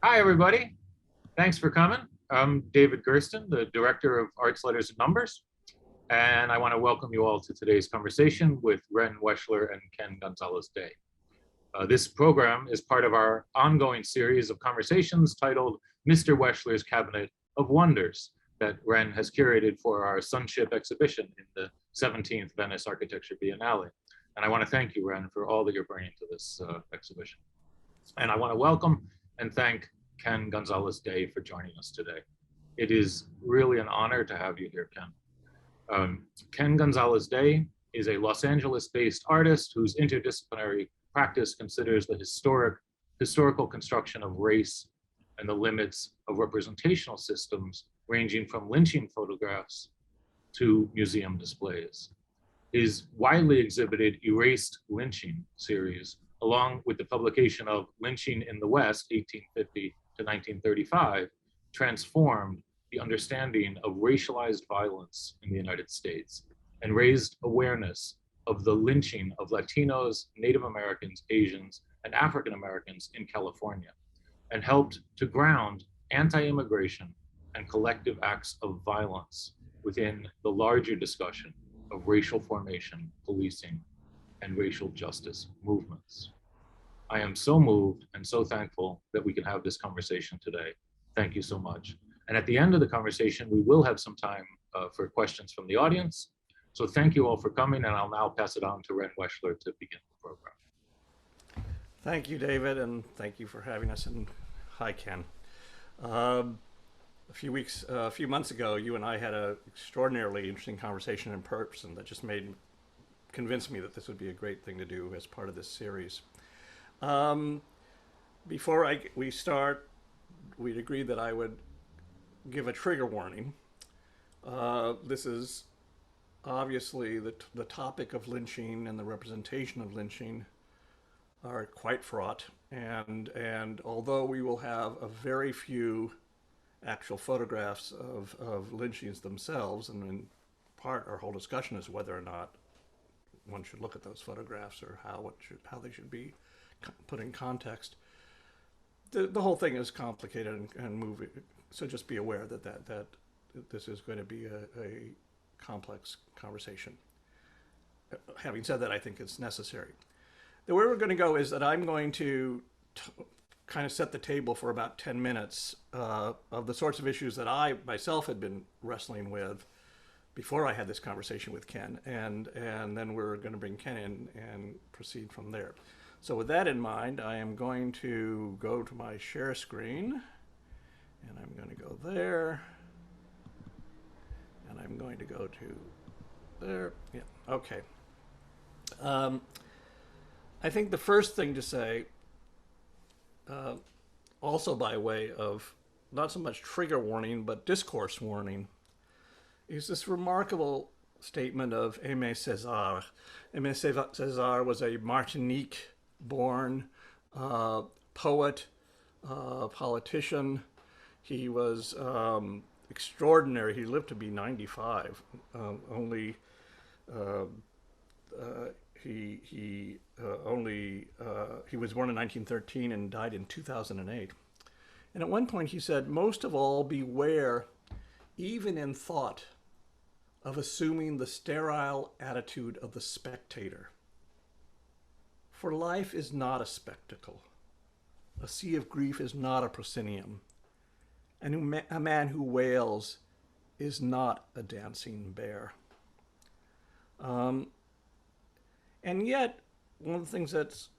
Hi, everybody. Thanks for coming. I'm David Gersten, the Director of Arts, Letters, and Numbers, and I want to welcome you all to today's conversation with Ren Weschler and Ken Gonzalez-Day. This program is part of our ongoing series of conversations titled Mr. Weschler's Cabinet of Wonders that Ren has curated for our Sonship exhibition in the 17th Venice Architecture Biennale. And I want to thank you, Ren, for all that you're bringing to this exhibition. And I want to welcome and thank Ken Gonzalez-Day for joining us today. It is really an honor to have you here, Ken. Ken Gonzalez-Day is a Los Angeles-based artist whose interdisciplinary practice considers the historical construction of race and the limits of representational systems ranging from lynching photographs to museum displays. His widely exhibited Erased Lynching series, along with the publication of Lynching in the West, 1850 to 1935, transformed the understanding of racialized violence in the United States and raised awareness of the lynching of Latinos, Native Americans, Asians, and African Americans in California, and helped to ground anti-immigration and collective acts of violence within the larger discussion of racial formation, policing, and racial justice movements. I am so moved and so thankful that we can have this conversation today. Thank you so much. And at the end of the conversation, we will have some time for questions from the audience. So thank you all for coming, and I'll now pass it on to Ren Weschler to begin the program. Thank you, David, and thank you for having us. And hi, Ken. A few months ago, you and I had an extraordinarily interesting conversation in person that just convinced me that this would be a great thing to do as part of this series. Before we start, we'd agreed that I would give a trigger warning. This is obviously the topic of lynching and the representation of lynching are quite fraught, and although we will have a very few actual photographs of lynchings themselves, and in part our whole discussion is whether or not one should look at those photographs or how they should be put in context. The whole thing is complicated and moving, so just be aware that this is going to be a complex conversation. Having said that, I think it's necessary. The way we're going to go is that I'm going to kind of set the table for about 10 minutes of the sorts of issues that I myself had been wrestling with before I had this conversation with Ken, and then we're going to bring Ken in and proceed from there. So with that in mind, I am going to go to my share screen, and I'm going to go there, and I'm going to go to there. Yeah, okay. I think the first thing to say, also by way of not so much trigger warning, but discourse warning, is this remarkable statement of Aime Cesare. Aime Cesare was a Martinique-born poet, politician. He was extraordinary. He lived to be 95. He was born in 1913 and died in 2008. And at one point he said, "Most of all, beware, even in thought, of assuming the sterile attitude of the spectator. For life is not a spectacle. A sea of grief is not a proscenium. And a man who wails is not a dancing bear." And yet, one of the things that's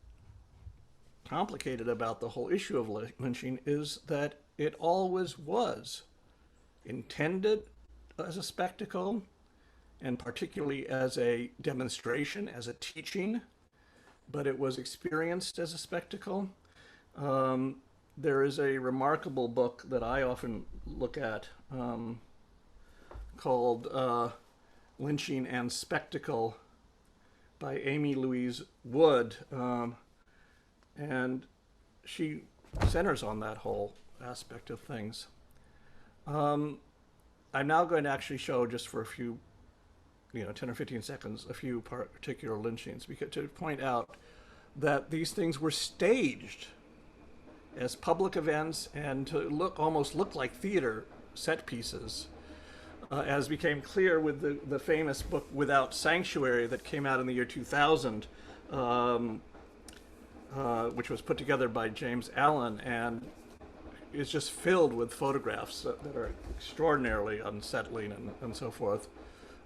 complicated about the whole issue of lynching is that it always was intended as a spectacle, and particularly as a demonstration, as a teaching, but it was experienced as a spectacle. There is a remarkable book that I often look at called Lynching and Spectacle by Amy Louise Wood, and she centers on that whole aspect of things. I'm now going to actually show, just for a few, 10 or 15 seconds, a few particular lynchings, because to point out that these things were staged as public events and to almost look like theater set pieces, as became clear with the famous book Without Sanctuary that came out in the year 2000, which was put together by James Allen, and is just filled with photographs that are extraordinarily unsettling and so forth.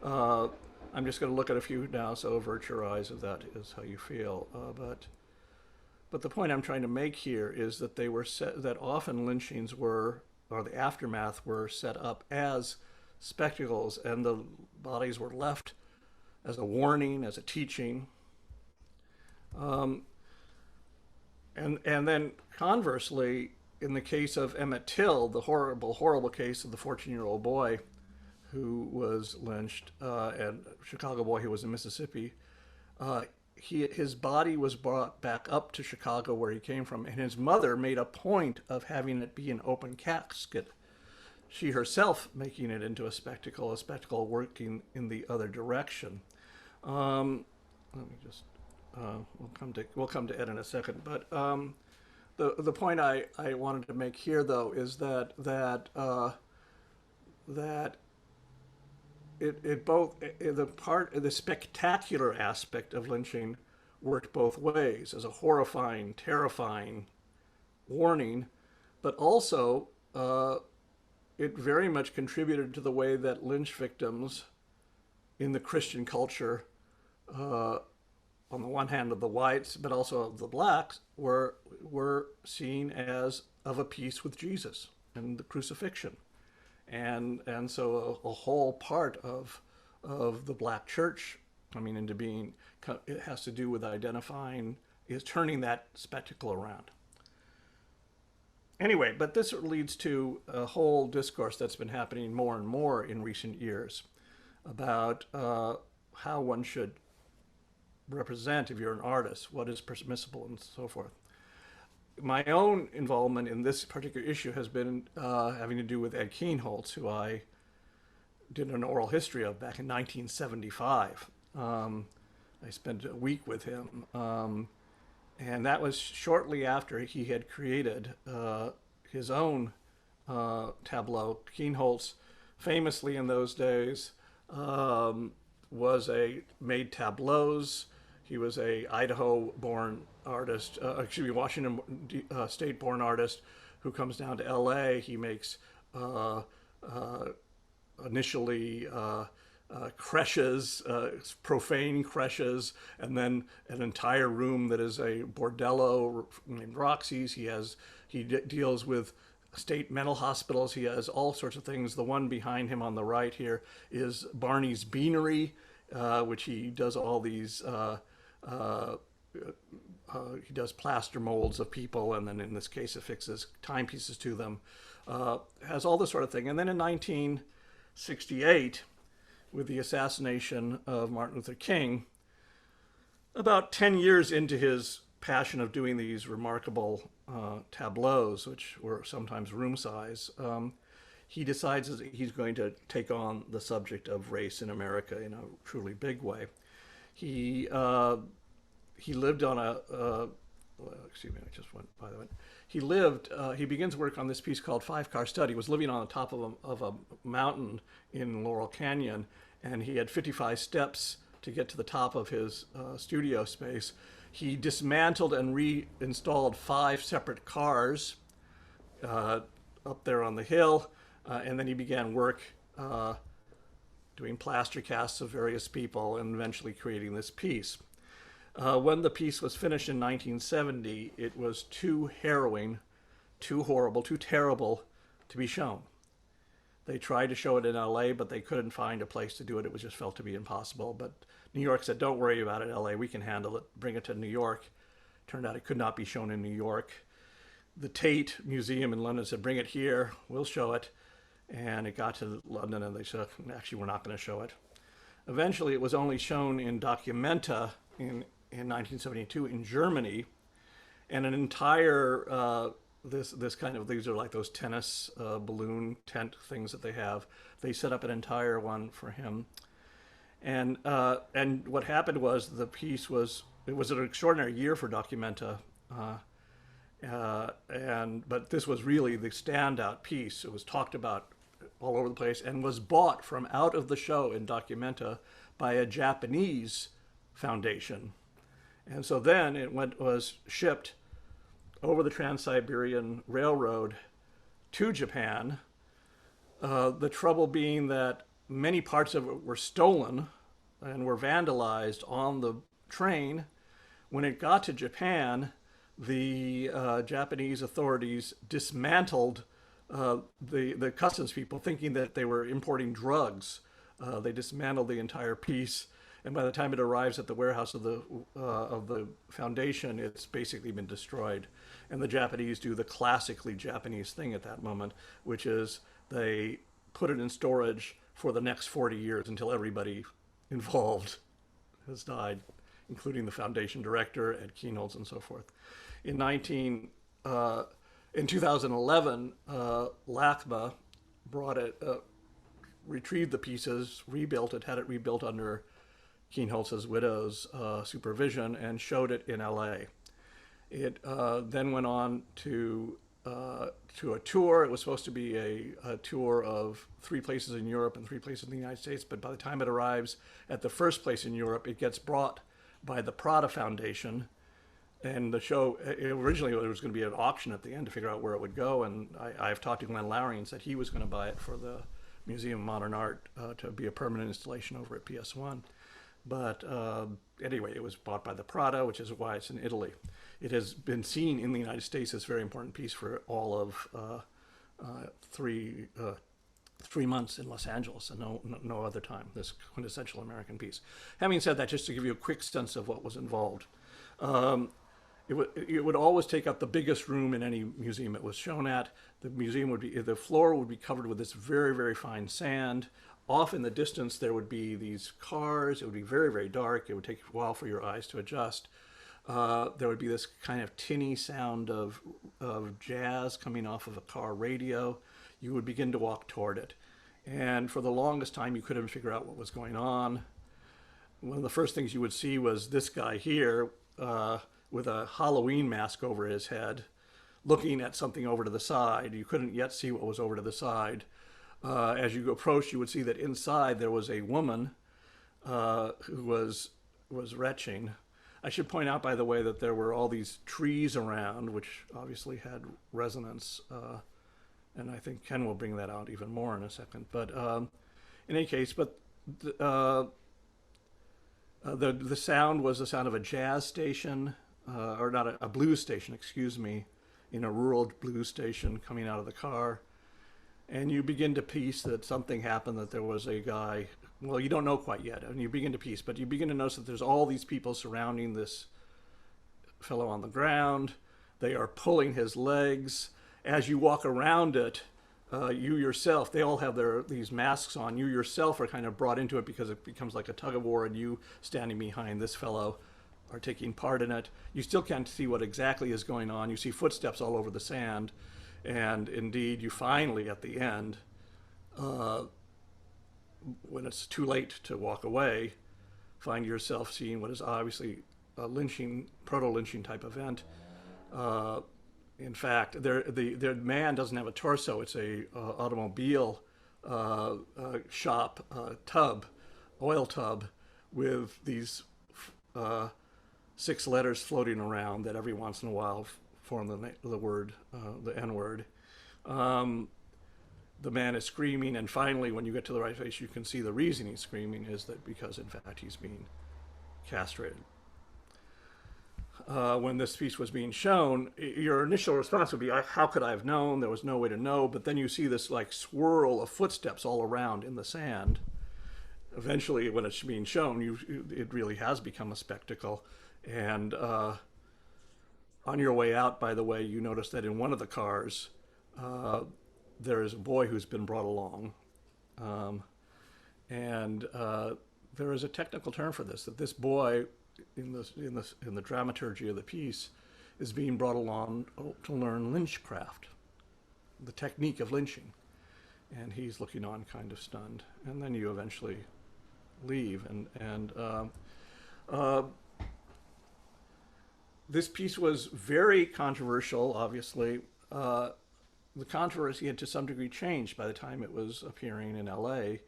I'm just going to look at a few now, so avert your eyes if that is how you feel. But the point I'm trying to make here is that that often lynchings were, or the aftermath were set up as spectacles, and the bodies were left as a warning, as a teaching. And then conversely, in the case of Emmett Till, the horrible, horrible case of the 14-year-old boy who was lynched, and Chicago boy who was in Mississippi, his body was brought back up to Chicago where he came from, and his mother made a point of having it be an open casket. She herself making it into a spectacle working in the other direction. Let me just, we'll come to Ed in a second, but the point I wanted to make here, though, is that the spectacular aspect of lynching worked both ways as a horrifying, terrifying warning, but also it very much contributed to the way that lynch victims in the Christian culture, on the one hand of the whites, but also of the blacks, were seen as of a piece with Jesus and the crucifixion. And so a whole part of the black church coming into being, it has to do with turning that spectacle around. Anyway, but this leads to a whole discourse that's been happening more and more in recent years about how one should represent if you're an artist, what is permissible and so forth. My own involvement in this particular issue has been having to do with Ed Kienholz, who I did an oral history of back in 1975. I spent a week with him, and that was shortly after he had created his own tableau. Kienholz, famously in those days, made tableaus. He was a Idaho-born artist, Washington State-born artist who comes down to L.A. He makes initially creches, profane creches, and then an entire room that is a bordello named Roxy's. He deals with state mental hospitals. He has all sorts of things. The one behind him on the right here is Barney's Beanery, which he does all these. He does plaster molds of people, and then in this case affixes timepieces to them. Has all this sort of thing. And then in 1968, with the assassination of Martin Luther King, about 10 years into his passion of doing these remarkable tableaus, which were sometimes room size, he decides that he's going to take on the subject of race in America in a truly big way. He lived on excuse me, I just went by the way. He begins work on this piece called Five Car Study. He was living on the top of a mountain in Laurel Canyon, and he had 55 steps to get to the top of his studio space. He dismantled and reinstalled 5 separate cars up there on the hill, and then he began work doing plaster casts of various people and eventually creating this piece. When the piece was finished in 1970, it was too harrowing, too horrible, too terrible to be shown. They tried to show it in LA, but they couldn't find a place to do it. It was just felt to be impossible. But New York said, don't worry about it, LA, we can handle it. Bring it to New York. Turned out it could not be shown in New York. The Tate Museum in London said, bring it here, we'll show it. And it got to London, and they said, actually, we're not going to show it. Eventually, it was only shown in Documenta in 1972 in Germany, and an entire this kind of, these are like those tennis balloon tent things that they have. They set up an entire one for him, and what happened was it was an extraordinary year for Documenta, But this was really the standout piece. It was talked about all over the place and was bought from out of the show in Documenta by a Japanese foundation. And so then it was shipped over the Trans-Siberian Railroad to Japan. The trouble being that many parts of it were stolen and were vandalized on the train. When it got to Japan, the Japanese authorities dismantled the customs people, thinking that they were importing drugs. They dismantled the entire piece, and by the time it arrives at the warehouse of the foundation, it's basically been destroyed. And the Japanese do the classically Japanese thing at that moment, which is they put it in storage for the next 40 years until everybody involved has died, including the foundation director at Kienholz and so forth. In 2011, LACMA brought it, retrieved the pieces, rebuilt it, had it rebuilt under Kienholz's widow's supervision, and showed it in LA. It then went on to a tour. It was supposed to be a tour of 3 places in Europe and 3 places in the United States, but by the time it arrives at the first place in Europe, it gets brought by the Prada Foundation. And the show, originally there was going to be an auction at the end to figure out where it would go, and I've talked to Glenn Lowry and said he was going to buy it for the Museum of Modern Art to be a permanent installation over at PS1. But anyway, it was bought by the Prada, which is why it's in Italy. It has been seen in the United States as a very important piece for all of 3 months in Los Angeles, and no other time, this quintessential American piece. Having said that, just to give you a quick sense of what was involved, it would always take up the biggest room in any museum it was shown at. The floor would be covered with this very, very fine sand. Off in the distance, there would be these cars. It would be very, very dark. It would take a while for your eyes to adjust. There would be this kind of tinny sound of jazz coming off of a car radio. You would begin to walk toward it. And for the longest time, you couldn't figure out what was going on. One of the first things you would see was this guy here with a Halloween mask over his head, looking at something over to the side. You couldn't yet see what was over to the side. As you approached, you would see that inside there was a woman who was retching. I should point out, by the way, that there were all these trees around, which obviously had resonance, and I think Ken will bring that out even more in a second. But in any case, the sound was the sound of a jazz station, or not a blues station, excuse me, in a rural blues station coming out of the car. And you begin to piece that something happened, that there was a guy, well, you don't know quite yet, and you begin to piece, but you begin to notice that there's all these people surrounding this fellow on the ground. They are pulling his legs. As you walk around it, you yourself, they all have these masks on. You yourself are kind of brought into it because it becomes like a tug of war, and you standing behind this fellow are taking part in it. You still can't see what exactly is going on. You see footsteps all over the sand. And indeed, you finally, at the end, when it's too late to walk away, find yourself seeing what is obviously a lynching, proto-lynching type event. In fact, the man doesn't have a torso. It's a automobile shop tub, oil tub, with these 6 letters floating around that every once in a while form the word, the N-word. The man is screaming, and finally, when you get to the right place, you can see the reason he's screaming is that because, in fact, he's being castrated. When this piece was being shown, your initial response would be, how could I have known? There was no way to know. But then you see this like swirl of footsteps all around in the sand. Eventually, when it's being shown, it really has become a spectacle. And on your way out, by the way, you notice that in one of the cars, there is a boy who's been brought along. There is a technical term for this, that this boy, in the dramaturgy of the piece, is being brought along to learn lynchcraft, the technique of lynching. And he's looking on kind of stunned. And then you eventually leave. This piece was very controversial, obviously. The controversy had to some degree changed by the time it was appearing in LA.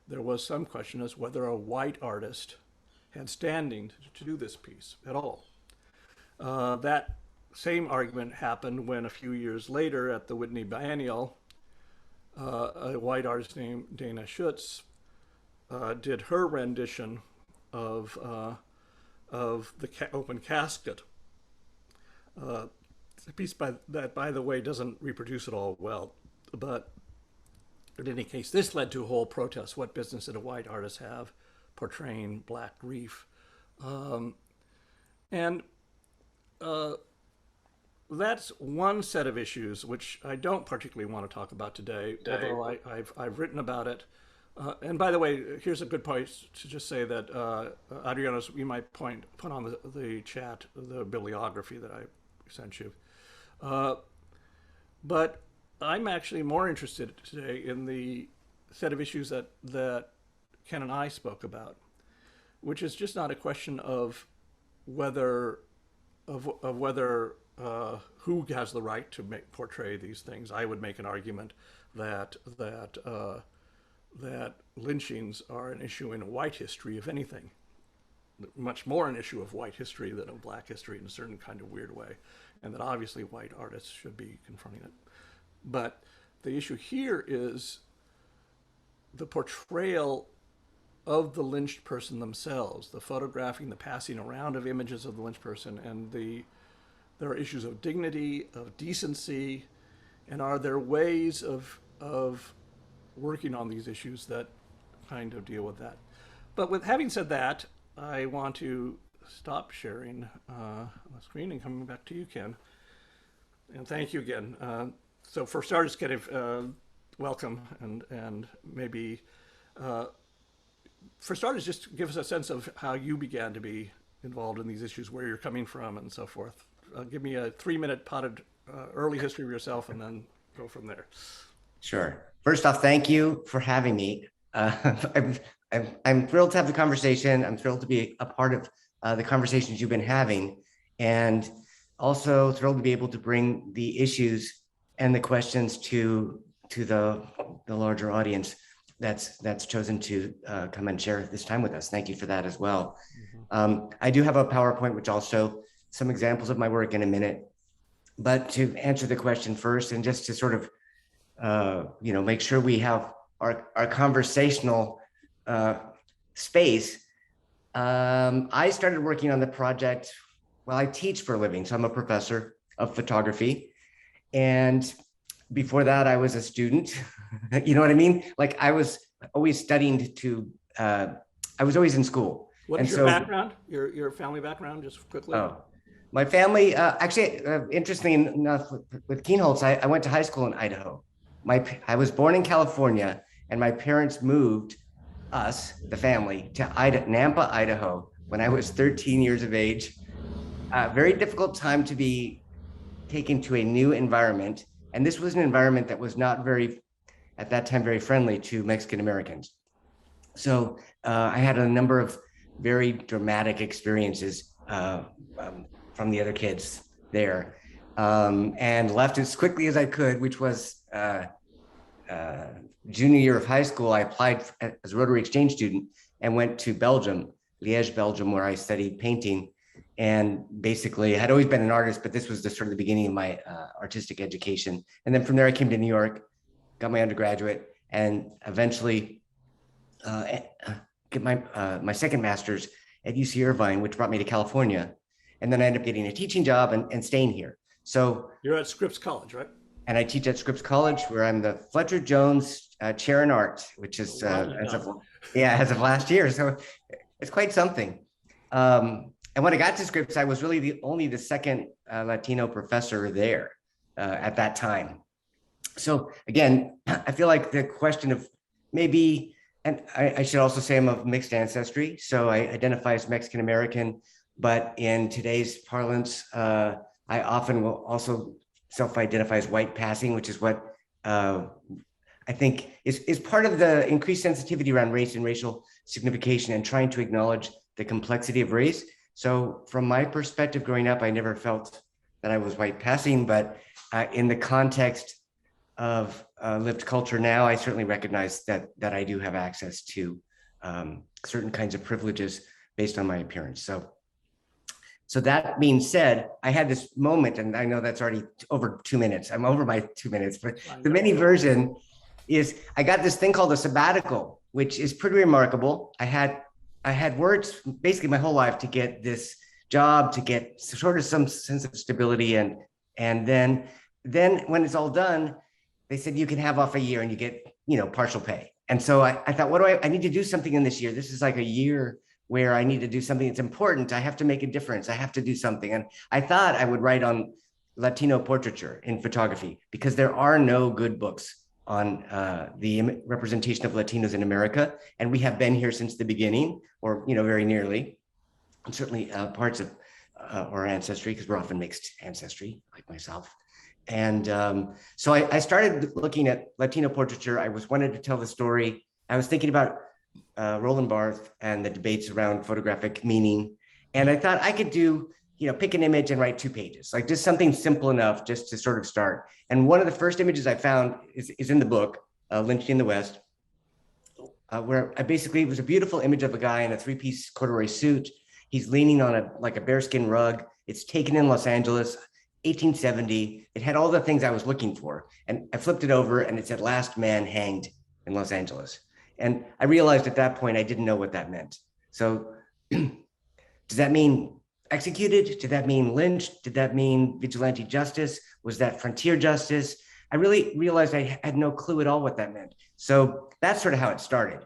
There was some question as whether a white artist had standing to do this piece at all. That same argument happened when a few years later at the Whitney Biennial, a white artist named Dana Schutz did her rendition of the open casket. A piece that, by the way, doesn't reproduce it all well. But in any case, this led to a whole protest. What business did a white artist have portraying black grief? And that's one set of issues which I don't particularly want to talk about today, although I've written about it. And by the way, here's a good place to just say that, Adrianos, you might put on the chat the bibliography that I sent you. But I'm actually more interested today in the set of issues that Ken and I spoke about, which is just not a question of whether who has the right to portray these things. I would make an argument that lynchings are an issue in white history, if anything, much more an issue of white history than of black history in a certain kind of weird way, and that obviously white artists should be confronting it. But the issue here is the portrayal of the lynched person themselves, the photographing, the passing around of images of the lynched person, and there are issues of dignity, of decency, and are there ways of working on these issues that kind of deal with that. But with having said that, I want to stop sharing the screen and coming back to you, Ken. And thank you again. So for starters, Ken, welcome, and maybe for starters, just give us a sense of how you began to be involved in these issues, where you're coming from, and so forth. Give me a 3-minute potted early history of yourself, and then go from there. Sure. First off, thank you for having me. I'm thrilled to have the conversation. I'm thrilled to be a part of the conversations you've been having, and also thrilled to be able to bring the issues and the questions to the larger audience that's chosen to come and share this time with us. Thank you for that as well. Mm-hmm. I do have a PowerPoint, which I'll show some examples of my work in a minute, but to answer the question first, and just to sort of make sure we have our conversational space. I started working on the project. Well, I teach for a living, so I'm a professor of photography. And before that, I was a student. You know what I mean? Like I was always studying I was always in school. What's your background? Your family background, just quickly? Oh, my family, actually, interestingly enough, with Kienholz, I went to high school in Idaho. I was born in California, and my parents moved us, the family, to Nampa, Idaho, when I was 13 years of age. Very difficult time to be taken to a new environment. And this was an environment that was not at that time, very friendly to Mexican Americans. So I had a number of very dramatic experiences from the other kids there, and left as quickly as I could, which was junior year of high school. I applied as a Rotary exchange student and went to Belgium, Liège, Belgium, where I studied painting. And basically, I had always been an artist, but this was the sort of the beginning of my artistic education. And then from there, I came to New York, got my undergraduate, and eventually get my second master's at UC Irvine, which brought me to California. And then I ended up getting a teaching job and staying here. So you're at Scripps College, right? And I teach at Scripps College, where I'm the Fletcher Jones Chair in Art, which is as of last year. So it's quite something. And when I got to Scripps, I was really only the second Latino professor there at that time. So again, I feel like the question of maybe, and I should also say I'm of mixed ancestry. So I identify as Mexican American, but in today's parlance, I often will also self-identify as white passing, which is what I think is part of the increased sensitivity around race and racial signification, and trying to acknowledge the complexity of race, So from my perspective growing up, I never felt that I was white passing, but in the context of lived culture now, I certainly recognize that I do have access to certain kinds of privileges based on my appearance. So that being said, I had this moment, and I know that's already over 2 minutes. I'm over my 2 minutes, but the mini version is I got this thing called a sabbatical, which is pretty remarkable. I had worked basically my whole life to get this job, to get sort of some sense of stability, and then when it's all done, they said you can have off a year and you get partial pay. And so I thought, what do I need to do something in this year? This is like a year where I need to do something that's important. I have to make a difference. I have to do something. And I thought I would write on Latino portraiture in photography, because there are no good books on the representation of Latinos in America. And we have been here since the beginning, or very nearly, and certainly parts of our ancestry, because we're often mixed ancestry, like myself. And so I started looking at Latino portraiture. I wanted to tell the story. I was thinking about Roland Barthes and the debates around photographic meaning. And I thought I could do, pick an image and write 2 pages, like just something simple enough just to sort of start. And one of the first images I found is in the book, Lynching in the West, where it was a beautiful image of a guy in a 3-piece corduroy suit. He's leaning on a bearskin rug. It's taken in Los Angeles, 1870. It had all the things I was looking for. And I flipped it over and it said, "Last man hanged in Los Angeles." And I realized at that point, I didn't know what that meant. So does that mean executed? Did that mean lynched? Did that mean vigilante justice? Was that frontier justice? I really realized I had no clue at all what that meant. So that's sort of how it started.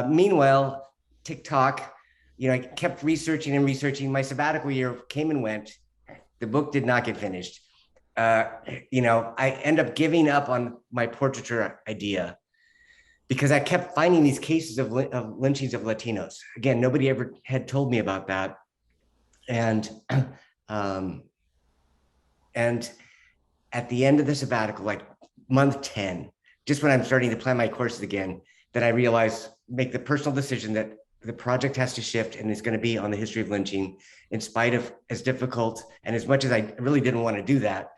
Meanwhile, TikTok, I kept researching and researching. My sabbatical year came and went. The book did not get finished. I end up giving up on my portraiture idea because I kept finding these cases of lynchings of Latinos. Again, nobody ever had told me about that. And at the end of the sabbatical, like month 10, just when I'm starting to plan my courses again, that I realized, make the personal decision that the project has to shift and it's going to be on the history of lynching, in spite of as difficult and as much as I really didn't want to do that,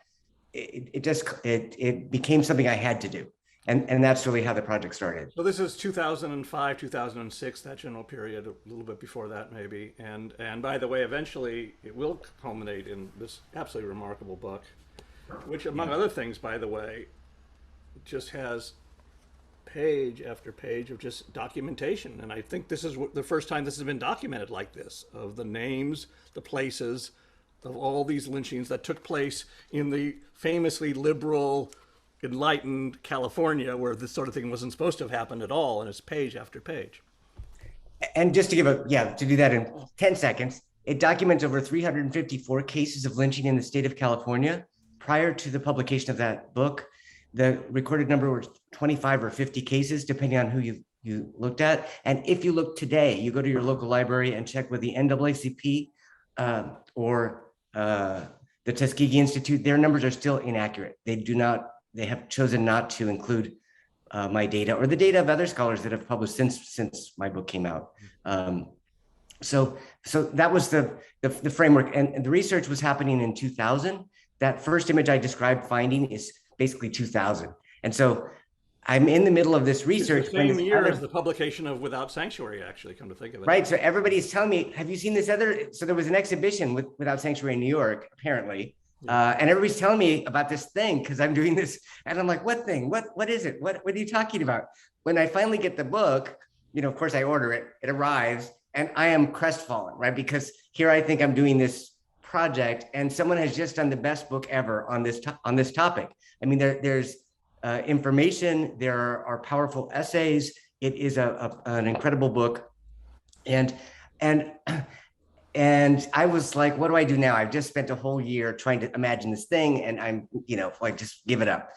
it became something I had to do. And that's really how the project started. So this is 2005, 2006, that general period, a little bit before that maybe. And by the way, eventually it will culminate in this absolutely remarkable book, which among other things, by the way, just has page after page of just documentation. And I think this is the first time this has been documented like this, of the names, the places of all these lynchings that took place in the famously liberal, enlightened California, where this sort of thing wasn't supposed to have happened at all, and it's page after page. And just to to do that in 10 seconds, it documents over 354 cases of lynching in the state of California. Prior to the publication of that book, the recorded number was 25 or 50 cases, depending on who you looked at. And if you look today, you go to your local library and check with the NAACP or the Tuskegee Institute, their numbers are still inaccurate. They have chosen not to include my data or the data of other scholars that have published since my book came out. So that was the framework, and the research was happening in 2000. That first image I described finding is basically 2000, and so I'm in the middle of this research. It's the same year as the publication of Without Sanctuary, actually, come to think of it. Right. So everybody's telling me, have you seen this other? So there was an exhibition Without Sanctuary in New York, apparently. And everybody's telling me about this thing because I'm doing this. And I'm like, what thing? What is it? What are you talking about? When I finally get the book, of course I order it, it arrives, and I am crestfallen, right? Because here I think I'm doing this project and someone has just done the best book ever on this topic. I mean, there's information, there are powerful essays. It is an incredible book. And I was like, what do I do now? I've just spent a whole year trying to imagine this thing, and I'm, just give it up.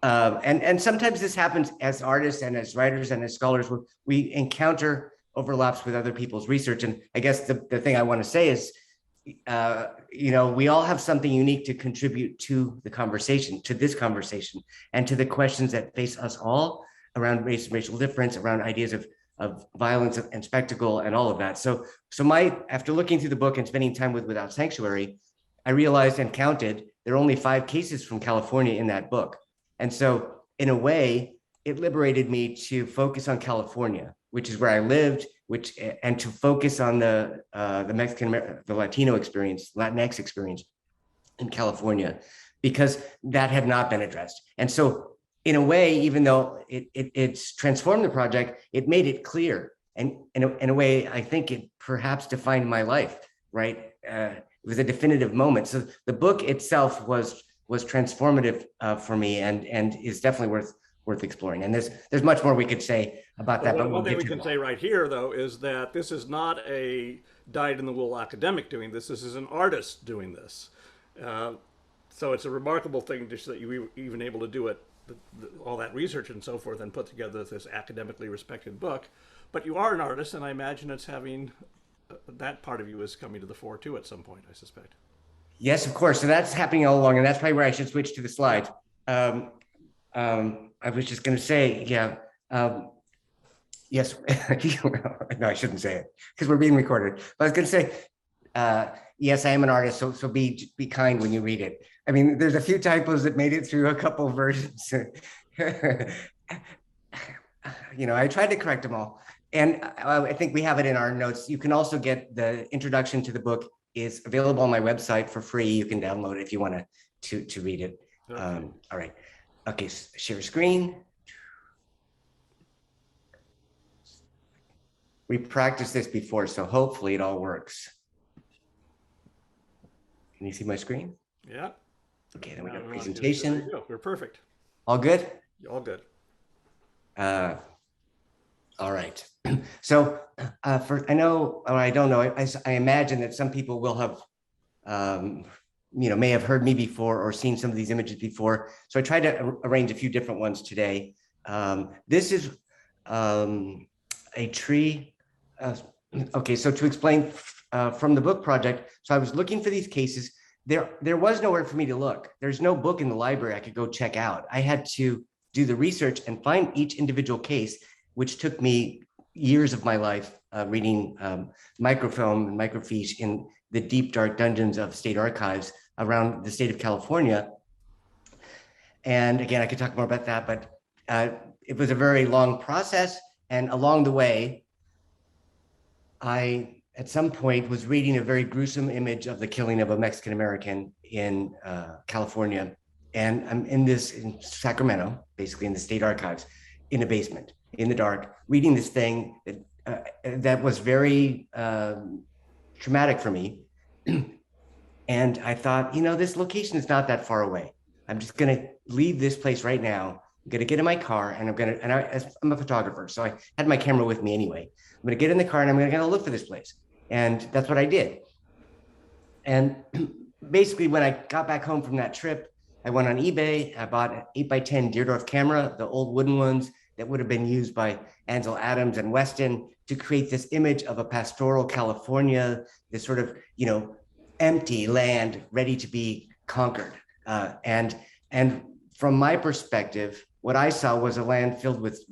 And sometimes this happens as artists and as writers and as scholars, where we encounter overlaps with other people's research. And I guess the thing I want to say is, we all have something unique to contribute to the conversation, to this conversation, and to the questions that face us all around race and racial difference, around ideas of of violence and spectacle and all of that. So after looking through the book and spending time with Without Sanctuary, I realized and counted there are only 5 cases from California in that book. And so in a way, it liberated me to focus on California, which is where I lived, and to focus on the Latino experience, Latinx experience in California, because that had not been addressed. And so in a way, even though it's transformed the project, it made it clear. And in a way, I think it perhaps defined my life, right? It was a definitive moment. So the book itself was transformative for me, and is definitely worth exploring. And there's much more we could say about that. But one thing we can say right here, though, is that this is not a dyed-in-the-wool academic doing this. This is an artist doing this. So it's a remarkable thing just that you were even able to do it, all that research and so forth, and put together this academically respected book. But you are an artist, and I imagine it's having that part of you is coming to the fore too at some point, I suspect. Yes, of course. So that's happening all along, and that's probably where I should switch to the slide. I was just going to say, yeah, yes. No, I shouldn't say it because we're being recorded. But I was going to say, yes, I am an artist, so be kind when you read it. I mean, there's a few typos that made it through a couple of versions. I tried to correct them all. And I think we have it in our notes. You can also get the introduction to the book is available on my website for free. You can download it if you want to read it. Okay. All right. Okay, share screen. We practiced this before, so hopefully it all works. Can you see my screen? Yeah. Okay, then we got presentation. There you go. We're perfect. All good? All good. All right. So I know, or I don't know, I imagine that some people will have, may have heard me before or seen some of these images before. So I tried to arrange a few different ones today. This is a tree. Okay, so to explain from the book project, so I was looking for these cases. There was nowhere for me to look. There's no book in the library I could go check out. I had to do the research and find each individual case, which took me years of my life reading microfilm and microfiche in the deep, dark dungeons of state archives around the state of California. And again, I could talk more about that, but it was a very long process. And along the way, I, at some point, was reading a very gruesome image of the killing of a Mexican American in California. And I'm in Sacramento, basically in the state archives, in a basement, in the dark, reading this thing that was very traumatic for me. And I thought, this location is not that far away. I'm just going to leave this place right now. I'm going to get in my car and I'm a photographer. So I had my camera with me anyway. I'm going to get in the car and I'm going to look for this place. And that's what I did. And basically when I got back home from that trip, I went on eBay. I bought an 8x10 Deerdorf camera, the old wooden ones that would have been used by Ansel Adams and Weston to create this image of a pastoral California, this sort of, empty land ready to be conquered. And from my perspective, what I saw was a land filled with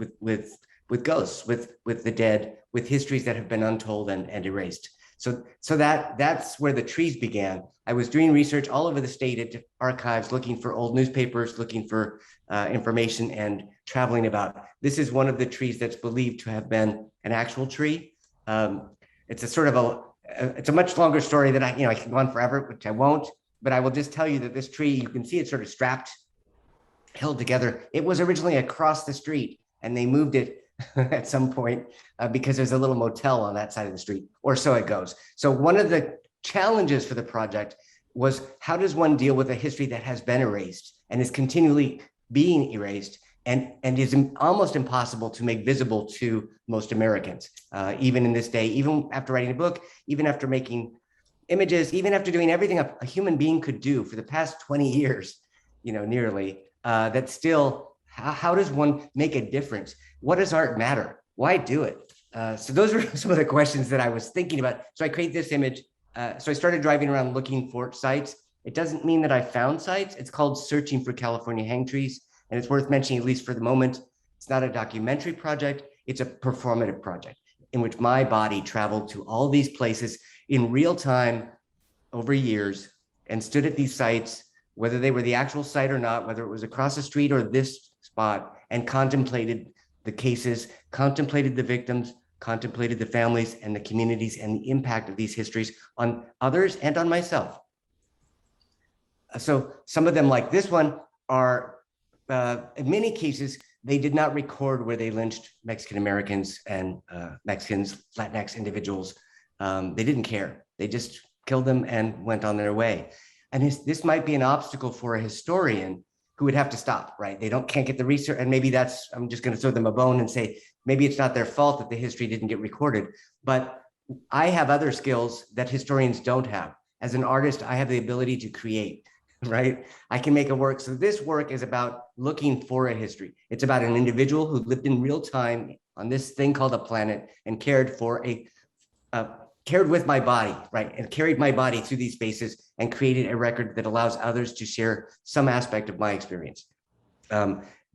ghosts, with the dead, with histories that have been untold and erased. So that's where the trees began. I was doing research all over the state at archives, looking for old newspapers, looking for information and traveling about. This is one of the trees that's believed to have been an actual tree. It's a sort of it's a much longer story that I can go on forever, which I won't, but I will just tell you that this tree, you can see it sort of strapped, held together. It was originally across the street and they moved it at some point because there's a little motel on that side of the street, or so it goes. So one of the challenges for the project was, how does one deal with a history that has been erased and is continually being erased and is almost impossible to make visible to most Americans, even in this day, even after writing a book, even after making images, even after doing everything a human being could do for the past 20 years, nearly, that still, how does one make a difference? What does art matter? Why do it? So those were some of the questions that I was thinking about. So I create this image. So I started driving around looking for sites. It doesn't mean that I found sites. It's called Searching for California Hang Trees. And it's worth mentioning, at least for the moment, it's not a documentary project. It's a performative project in which my body traveled to all these places in real time over years and stood at these sites, whether they were the actual site or not, whether it was across the street or this spot, and contemplated the cases, contemplated the victims, contemplated the families and the communities and the impact of these histories on others and on myself. So some of them, like this one, are, in many cases, they did not record where they lynched Mexican Americans and Mexicans, Latinx individuals. They didn't care. They just killed them and went on their way. And this might be an obstacle for a historian who would have to stop, right? They can't get the research, and maybe I'm just going to throw them a bone and say, maybe it's not their fault that the history didn't get recorded, but I have other skills that historians don't have. As an artist, I have the ability to create, right? I can make a work. So this work is about looking for a history. It's about an individual who lived in real time on this thing called a planet and cared with my body, right? And carried my body through these spaces and created a record that allows others to share some aspect of my experience.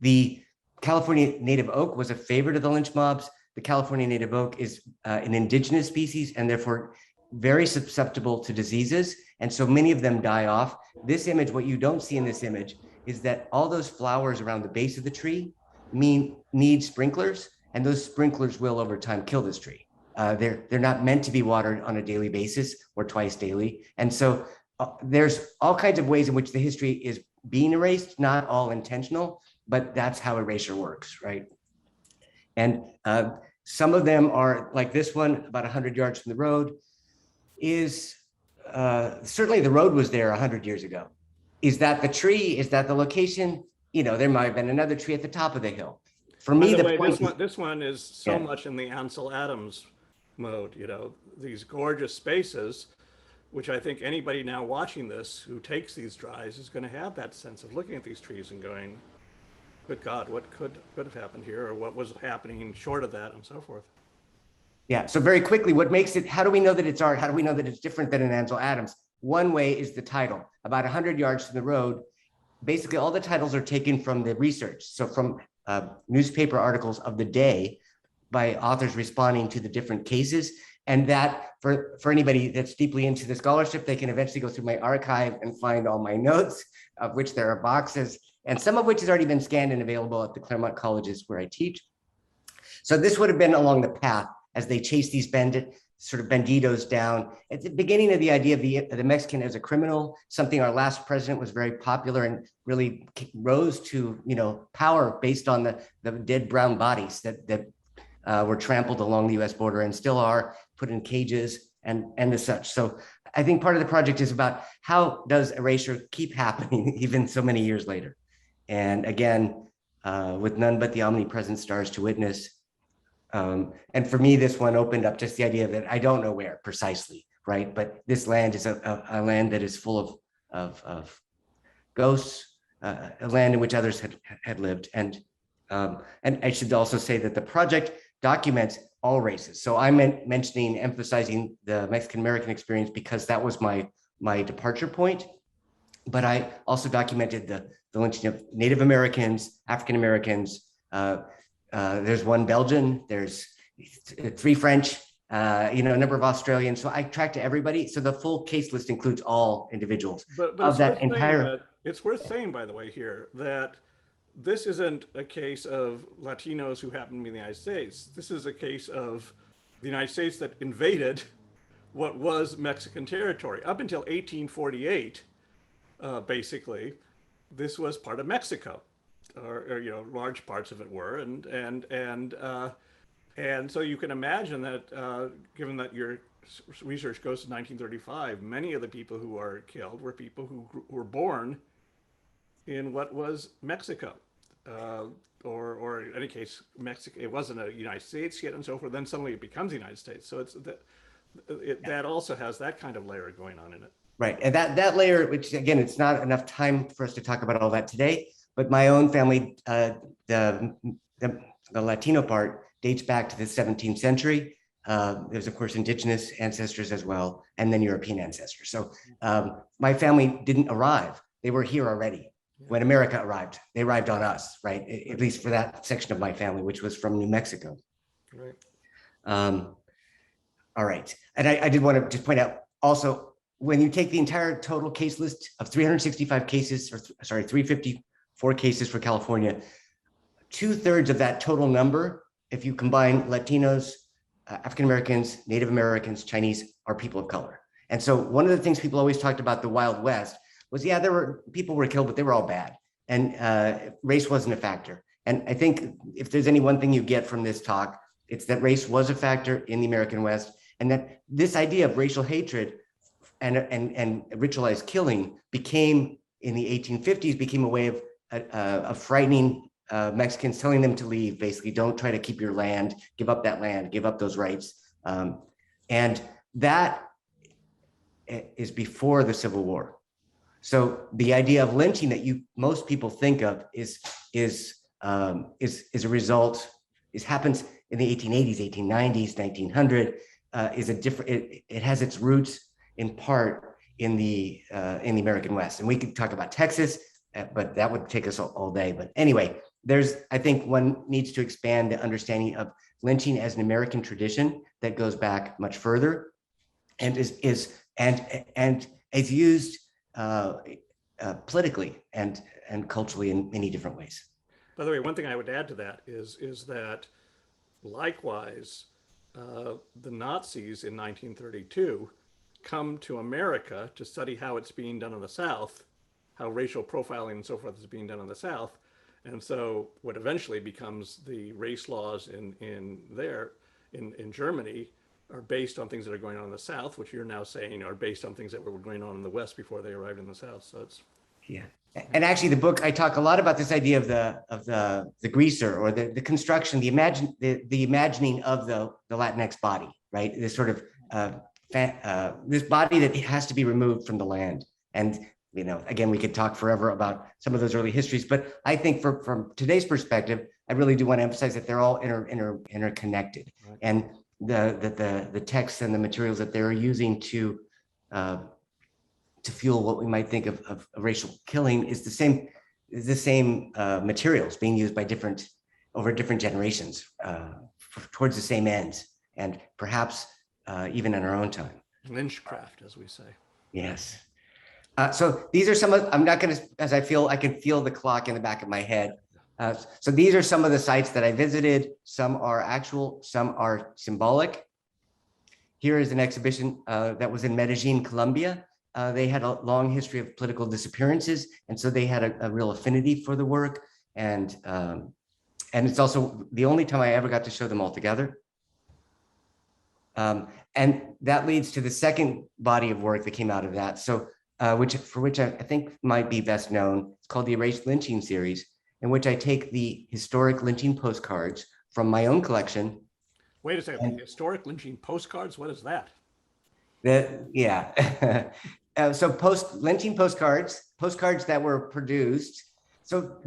The California native oak was a favorite of the lynch mobs. The California native oak is an indigenous species and therefore very susceptible to diseases. And so many of them die off. This image, what you don't see in this image is that all those flowers around the base of the tree need sprinklers, and those sprinklers will over time kill this tree. They're not meant to be watered on a daily basis or twice daily. And so there's all kinds of ways in which the history is being erased, not all intentional, but that's how erasure works, right? And some of them are like this one, about 100 yards from the road, is certainly the road was there 100 years ago. Is that the tree? Is that the location? You know, there might have been another tree at the top of the hill. For me, this one is so much in the Ansel Adams mode, you know, these gorgeous spaces, which I think anybody now watching this who takes these drives is going to have that sense of looking at these trees and going, good God, what could have happened here, or what was happening short of that, and so forth. Yeah, so very quickly, what makes it, how do we know that it's art? How do we know that it's different than an Ansel Adams? One way is the title. About 100 yards from the road, basically all the titles are taken from the research. So from newspaper articles of the day by authors responding to the different cases. And that for anybody that's deeply into the scholarship, they can eventually go through my archive and find all my notes, of which there are boxes, and some of which has already been scanned and available at the Claremont colleges where I teach. So this would have been along the path as they chase these banditos down. At the beginning of the idea of the Mexican as a criminal, something our last president was very popular and really rose to, you know, power based on the dead brown bodies that were trampled along the US border and still are, put in cages and as such. So I think part of the project is about how does erasure keep happening even so many years later? And again, with none but the omnipresent stars to witness. And for me, this one opened up just the idea that I don't know where precisely, right? But this land is a land that is full of ghosts, a land in which others had lived. And I should also say that the project documents all races. So I'm emphasizing the Mexican American experience because that was my departure point. But I also documented the lynching of Native Americans, African Americans. There's one Belgian, there's 3 French, a number of Australians. So I tracked everybody. So the full case list includes all individuals. But of that entire. It's worth saying, by the way, here that this isn't a case of Latinos who happen to be in the United States. This is a case of the United States that invaded what was Mexican territory. Up until 1848, basically, this was part of Mexico, or large parts of it were, and so you can imagine that, given that your research goes to 1935, many of the people who are killed were people who were born in what was Mexico, or in any case, Mexico. It wasn't a United States yet, and so forth. Then suddenly it becomes the United States. So that also has that kind of layer going on in it. Right, and that layer, which again, it's not enough time for us to talk about all that today. But my own family, the Latino part dates back to the 17th century. There's of course indigenous ancestors as well, and then European ancestors. So my family didn't arrive; they were here already. When America arrived, they arrived on us, right? At least for that section of my family, which was from New Mexico. Right. All right. And I did want to just point out also, when you take the entire total case list of 365 cases, or sorry, 354 cases for California, 2/3 of that total number, if you combine Latinos, African Americans, Native Americans, Chinese, are people of color. And so one of the things people always talked about the Wild West was, yeah, there were people were killed, but they were all bad. And race wasn't a factor. And I think if there's any one thing you get from this talk, it's that race was a factor in the American West, and that this idea of racial hatred and ritualized killing became, in the 1850s, became a way of frightening Mexicans, telling them to leave. Basically, don't try to keep your land, give up that land, give up those rights. And that is before the Civil War. So the idea of lynching that most people think of is a result, happens in the 1880s, 1890s, 1900, is a different, it has its roots in part in the American West. And we could talk about Texas, but that would take us all day. But anyway, I think one needs to expand the understanding of lynching as an American tradition that goes back much further, and is used politically and culturally in many different ways. By the way, one thing I would add to that is that likewise, the Nazis in 1932 come to America to study how it's being done in the South, how racial profiling and so forth is being done in the South. And so what eventually becomes the race laws in Germany are based on things that are going on in the South, which you're now saying are based on things that were going on in the West before they arrived in the South. So it's, yeah. And actually, the book, I talk a lot about this idea of the greaser, or the construction, the imagining of the Latinx body, right? This sort of this body that has to be removed from the land. And again, we could talk forever about some of those early histories, but I think from today's perspective, I really do want to emphasize that they're all interconnected, right. And the texts and the materials that they're using to fuel what we might think of racial killing is the same materials being used by different generations towards the same ends, and perhaps even in our own time. Lynchcraft, as we say. Yes. So these are some of, I'm not going to, as I can feel the clock in the back of my head. So these are some of the sites that I visited. Some are actual, some are symbolic. Here is an exhibition that was in Medellin, Colombia. They had a long history of political disappearances, and so they had a real affinity for the work. And it's also the only time I ever got to show them all together. And that leads to the second body of work that came out of that. So, for which I think might be best known. It's called the Erased Lynching series, in which I take the historic lynching postcards from my own collection. Wait a second, the historic lynching postcards? What is that? Yeah. So lynching postcards that were produced. So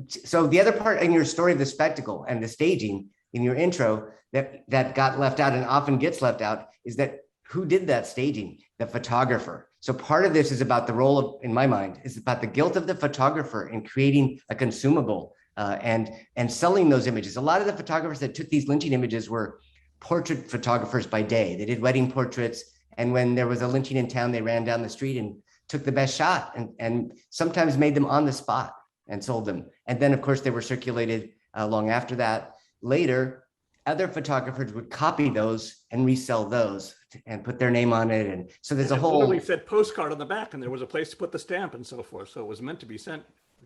the other part in your story of the spectacle and the staging in your intro that got left out and often gets left out is that who did that staging? The photographer. So part of this is about the role of, in my mind, is about the guilt of the photographer in creating a consumable and selling those images. A lot of the photographers that took these lynching images were portrait photographers by day. They did wedding portraits, and when there was a lynching in town, they ran down the street and took the best shot, and sometimes made them on the spot and sold them. And then, of course, they were circulated long after that. Later, other photographers would copy those and resell those and put their name on it. And so there's a whole. Literally said postcard on the back, and there was a place to put the stamp and so forth. So it was meant to be sent.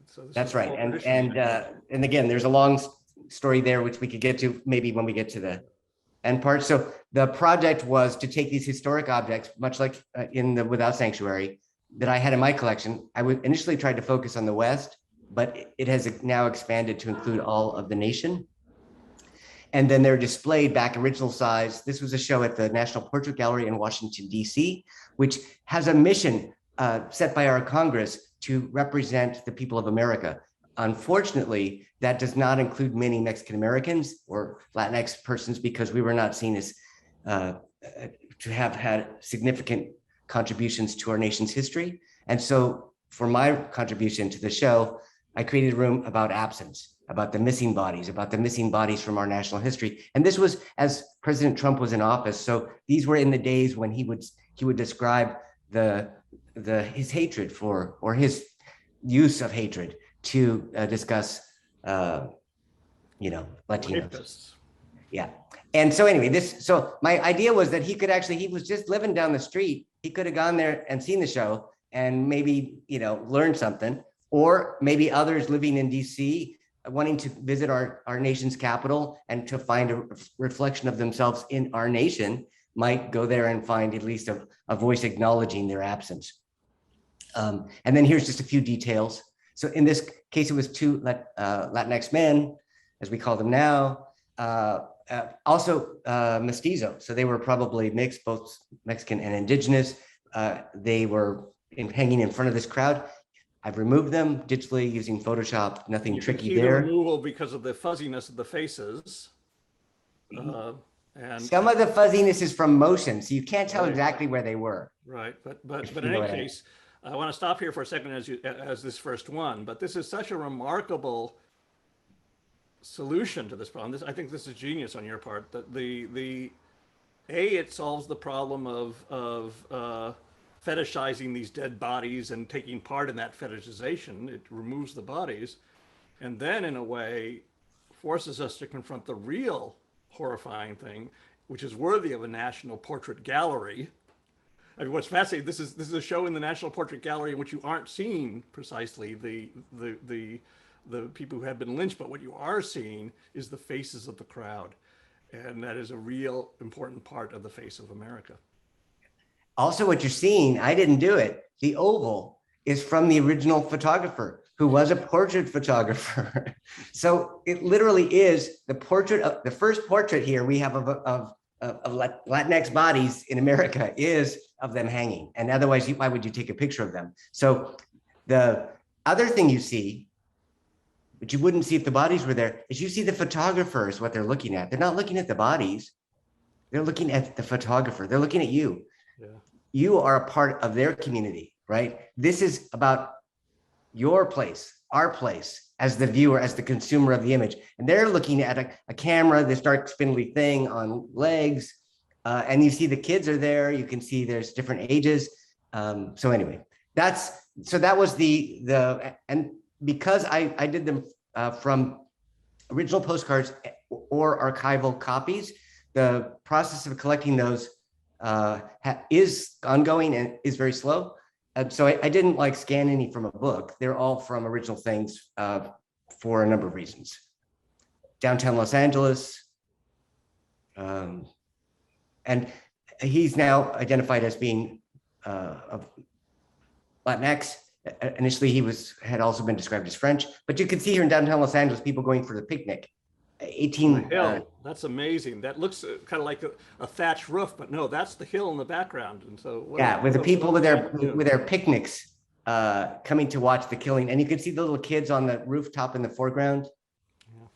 So that's right. And again, there's a long story there, which we could get to maybe when we get to the end part. So the project was to take these historic objects, much like in the Without Sanctuary, that I had in my collection. I would initially try to focus on the West, but it has now expanded to include all of the nation. And then they're displayed back original size. This was a show at the National Portrait Gallery in Washington, D.C., which has a mission set by our Congress to represent the people of America. Unfortunately, that does not include many Mexican Americans or Latinx persons, because we were not seen as to have had significant contributions to our nation's history. And so for my contribution to the show, I created a room about absence. about the missing bodies from our national history. And this was as President Trump was in office. So these were in the days when he would describe his hatred for, or his use of hatred to discuss, Latinos. Rapists. Yeah. And so anyway, so my idea was that he was just living down the street. He could have gone there and seen the show and maybe, learned something, or maybe others living in DC wanting to visit our nation's capital and to find a reflection of themselves in our nation might go there and find at least a voice acknowledging their absence. And then here's just a few details. So in this case, it was two Latinx men, as we call them now, also mestizo. So they were probably mixed, both Mexican and indigenous. They were hanging in front of this crowd. I've removed them digitally using Photoshop, nothing tricky there. The removal because of the fuzziness of the faces. And some of the fuzziness is from motion, so you can't tell Right. exactly where they were. Right, but in any case, I want to stop here for a second as this first one, but this is such a remarkable solution to this problem. I think this is genius on your part, that it solves the problem of fetishizing these dead bodies and taking part in that fetishization. It removes the bodies, and then in a way forces us to confront the real horrifying thing, which is worthy of a National Portrait Gallery. I mean, what's fascinating, this is a show in the National Portrait Gallery in which you aren't seeing precisely the people who have been lynched, but what you are seeing is the faces of the crowd. And that is a real important part of the face of America. Also, what you're seeing, I didn't do it. The oval is from the original photographer, who was a portrait photographer. So it literally is the first portrait here we have of Latinx bodies in America is of them hanging. And otherwise, why would you take a picture of them? So the other thing you see, which you wouldn't see if the bodies were there, is you see the photographer is what they're looking at. They're not looking at the bodies. They're looking at the photographer. They're looking at you. Yeah. You are a part of their community, right? This is about your place, our place, as the viewer, as the consumer of the image. And they're looking at a camera, this dark spindly thing on legs. And you see the kids are there. You can see there's different ages. So anyway, that was and because I did them from original postcards or archival copies, the process of collecting those is ongoing and is very slow. So I didn't scan any from a book. They're all from original things for a number of reasons. Downtown Los Angeles. And he's now identified as being of Latinx. Initially, he had also been described as French, but you can see here in downtown Los Angeles, people going for the picnic. Hill. That's amazing. That looks kind of like a thatched roof, but no, that's the hill in the background. And so with the people with their picnics coming to watch the killing, and you can see the little kids on the rooftop in the foreground. Yeah.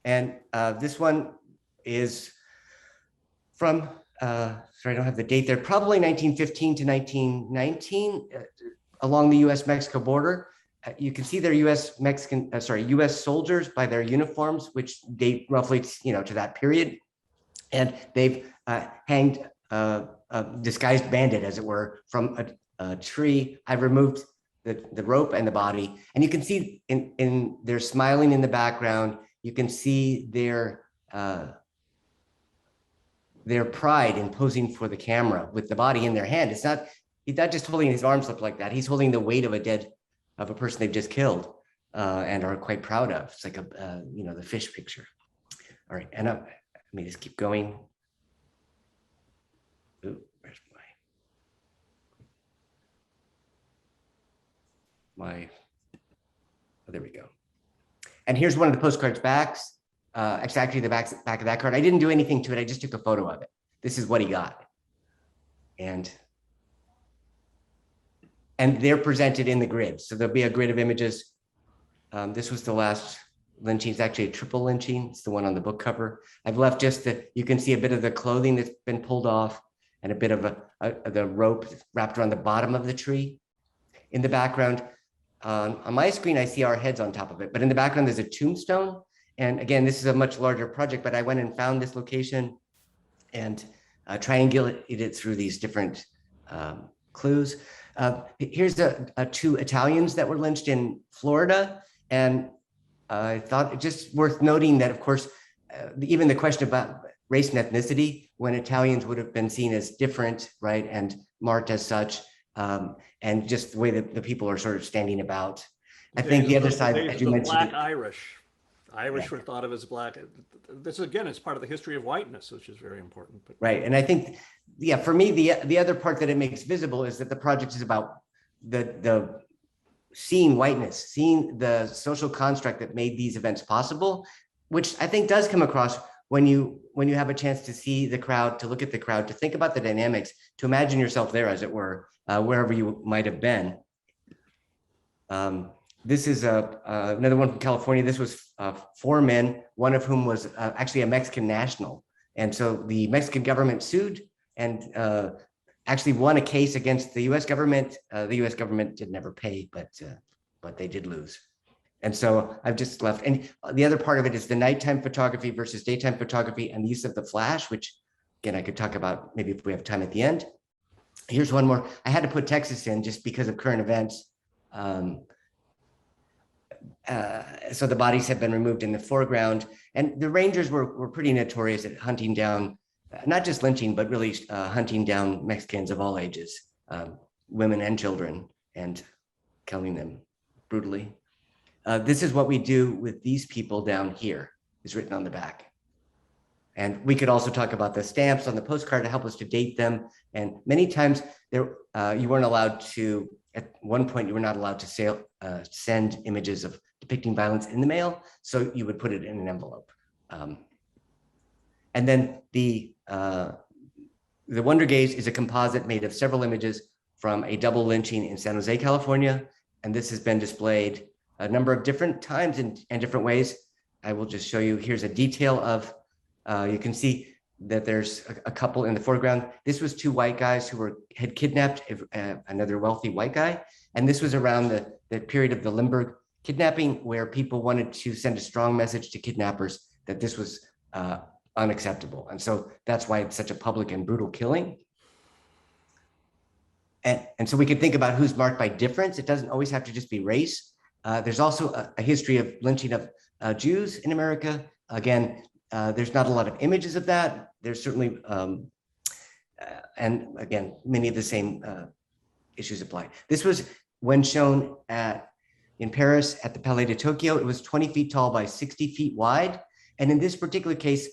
And this one is from sorry, I don't have the date there. Probably 1915 to 1919 along the U.S.-Mexico border. You can see their U.S. soldiers by their uniforms, which date roughly, to that period. And they've hanged a disguised bandit, as it were, from a tree. I've removed the rope and the body. And you can see they're smiling in the background. You can see their pride in posing for the camera with the body in their hand. He's not just holding his arms up like that. He's holding the weight of a person they've just killed and are quite proud of. It's like the fish picture. All right, and let me just keep going. Ooh, where's my, oh, there we go. And here's one of the postcards backs. Actually the back of that card. I didn't do anything to it. I just took a photo of it. This is what he got. And they're presented in the grid. So there'll be a grid of images. This was the last lynching. It's actually a triple lynching. It's the one on the book cover. I've left just you can see a bit of the clothing that's been pulled off and a bit of the rope wrapped around the bottom of the tree. In the background, on my screen, I see our heads on top of it, but in the background, there's a tombstone. And again, this is a much larger project, but I went and found this location and triangulated it through these different clues. Here's two Italians that were lynched in Florida. And I thought it just worth noting that, of course, even the question about race and ethnicity, when Italians would have been seen as different, right, and marked as such, and just the way that the people are sort of standing about. I think the other side, as you mentioned, Black Irish. Irish were thought of as black. This again is part of the history of whiteness, which is very important. But right, and I think, yeah, for me, the other part that it makes visible is that the project is about the seeing whiteness, seeing the social construct that made these events possible, which I think does come across when you have a chance to see the crowd, to look at the crowd, to think about the dynamics, to imagine yourself there, as it were, wherever you might have been. This is another one from California. This was 4 men, one of whom was actually a Mexican national. And so the Mexican government sued and actually won a case against the US government. The US government did never pay, but they did lose. And so I've just left. And the other part of it is the nighttime photography versus daytime photography and the use of the flash, which again, I could talk about maybe if we have time at the end. Here's one more. I had to put Texas in just because of current events. So the bodies have been removed in the foreground, and the Rangers were pretty notorious at hunting down, not just lynching, but really hunting down Mexicans of all ages, women and children, and killing them brutally. This is what we do with these people down here, is written on the back. And we could also talk about the stamps on the postcard to help us to date them. And many times there, you weren't allowed to, at one point, you were not allowed to send images of depicting violence in the mail. So you would put it in an envelope. And then the Wonder Gaze is a composite made of several images from a double lynching in San Jose, California. And this has been displayed a number of different times and different ways. I will just show you, here's a detail of, you can see that there's a couple in the foreground. This was 2 white guys who had kidnapped another wealthy white guy. And this was around the period of the Limburg kidnapping, where people wanted to send a strong message to kidnappers that this was unacceptable. And so that's why it's such a public and brutal killing. And so we could think about who's marked by difference. It doesn't always have to just be race. There's also a history of lynching of Jews in America. Again, there's not a lot of images of that. There's certainly, and again, many of the same issues apply. This was when shown in Paris at the Palais de Tokyo. It was 20 feet tall by 60 feet wide. And in this particular case,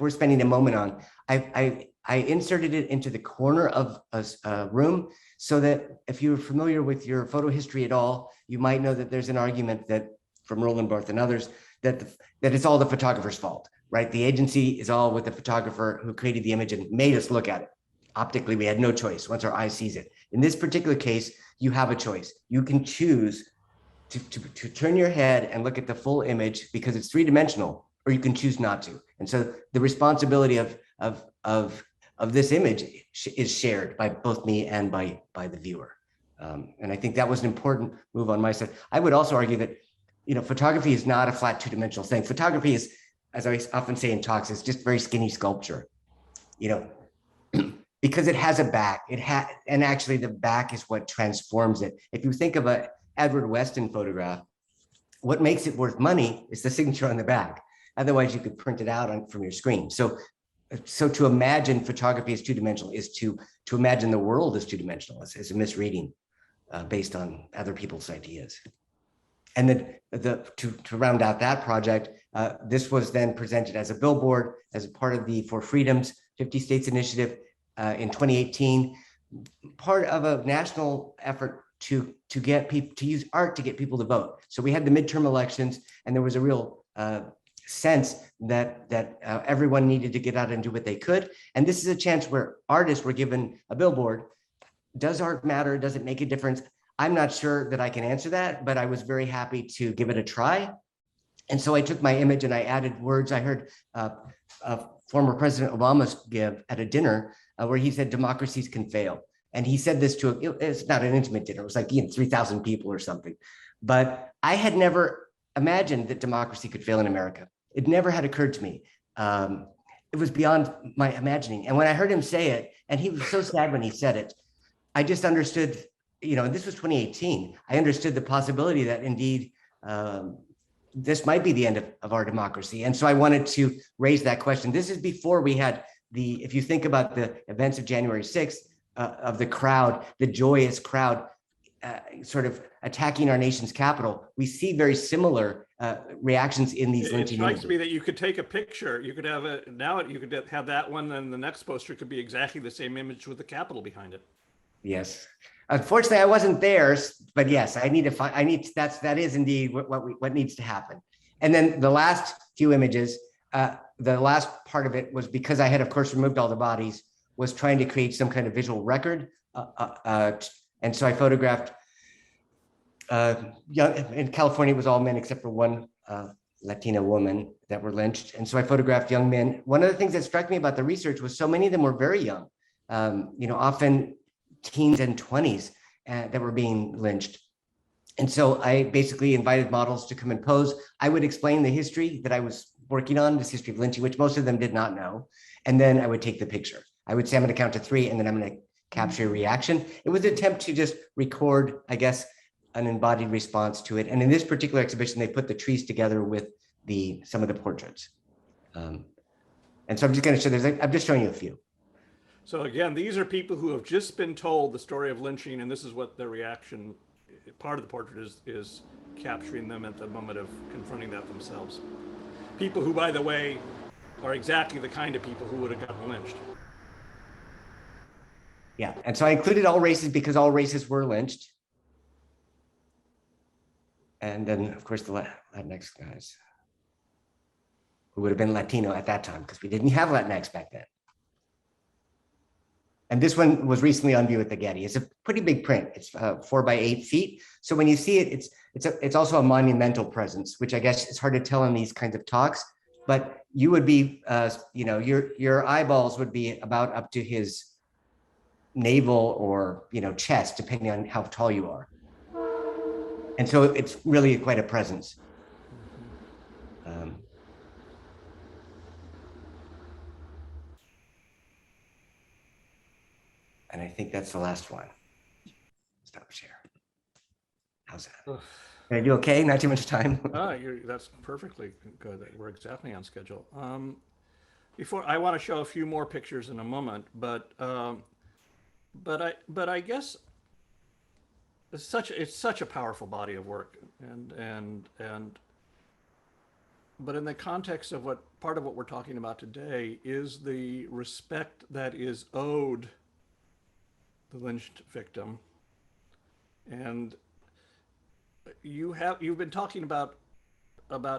we're spending a moment on, I inserted it into the corner of a room so that if you're familiar with your photo history at all, you might know that there's an argument that from Roland Barthes and others that it's all the photographer's fault, right? The agency is all with the photographer who created the image and made us look at it. Optically, we had no choice once our eye sees it. In this particular case, you have a choice. You can choose to turn your head and look at the full image because it's 3-dimensional, or you can choose not to. And so the responsibility of this image is shared by both me and by the viewer. And I think that was an important move on my side. I would also argue that, photography is not a flat 2-dimensional thing. Photography is, as I often say in talks, is just very skinny sculpture, because it has a back. And actually the back is what transforms it. If you think of a Edward Weston photograph, what makes it worth money is the signature on the back. Otherwise, you could print it out from your screen. So to imagine photography as 2-dimensional is to imagine the world as 2-dimensional. It's a misreading based on other people's ideas. And then to round out that project, this was then presented as a billboard as a part of the For Freedom's 50 States Initiative in 2018, part of a national effort to get people to use art to get people to vote. So we had the midterm elections, and there was a real sense that everyone needed to get out and do what they could. And this is a chance where artists were given a billboard. Does art matter? Does it make a difference? I'm not sure that I can answer that, but I was very happy to give it a try. And so I took my image and I added words. I heard former President Obama give at a dinner where he said, democracies can fail. And he said this to, it's not an intimate dinner, it was like 3,000 people or something. But I had never imagined that democracy could fail in America. It never had occurred to me. It was beyond my imagining. And when I heard him say it, and he was so sad when he said it, I just understood, and this was 2018. I understood the possibility that indeed this might be the end of our democracy. And so I wanted to raise that question. This is before we had if you think about the events of January 6th, of the crowd, the joyous crowd, sort of attacking our nation's capital, we see very similar reactions in these lynching images. It strikes images. me that you could take a picture. You could have you could have that one, and the next poster could be exactly the same image with the Capitol behind it. Yes. Unfortunately, I wasn't there, but yes, I need to find. That is indeed what needs to happen. And then the last few images, the last part of it was because I had, of course, removed all the bodies, was trying to create some kind of visual record. And so I photographed in California, it was all men except for one Latina woman that were lynched. And so I photographed young men. One of the things that struck me about the research was so many of them were very young, often teens and 20s that were being lynched. And so I basically invited models to come and pose. I would explain the history that I was working on, this history of lynching, which most of them did not know. And then I would take the picture. I would say, I'm going to count to 3, and then I'm going to capture a reaction. It was an attempt to just record, I guess, an embodied response to it. And in this particular exhibition, they put the trees together with some of the portraits. And so I'm just going to show, I'm just showing you a few. So again, these are people who have just been told the story of lynching, and this is what their reaction, part of the portrait is capturing them at the moment of confronting that themselves. People who, by the way, are exactly the kind of people who would have gotten lynched. Yeah, and so I included all races because all races were lynched. And then, of course, the Latinx guys, who would have been Latino at that time, because we didn't have Latinx back then. And this one was recently on view at the Getty. It's a pretty big print. It's 4 by 8 feet. So when you see it, it's also a monumental presence, which I guess it's hard to tell in these kinds of talks. But you would be, your eyeballs would be about up to his navel or chest, depending on how tall you are. And so it's really quite a presence. And I think that's the last one. Stop share. How's that? Are you okay? Not too much time? That's perfectly good. We're exactly on schedule. Before I want to show a few more pictures in a moment, but I guess it's such a powerful body of work, but in the context of part of what we're talking about today is the respect that is owed the lynched victim. And you've been talking about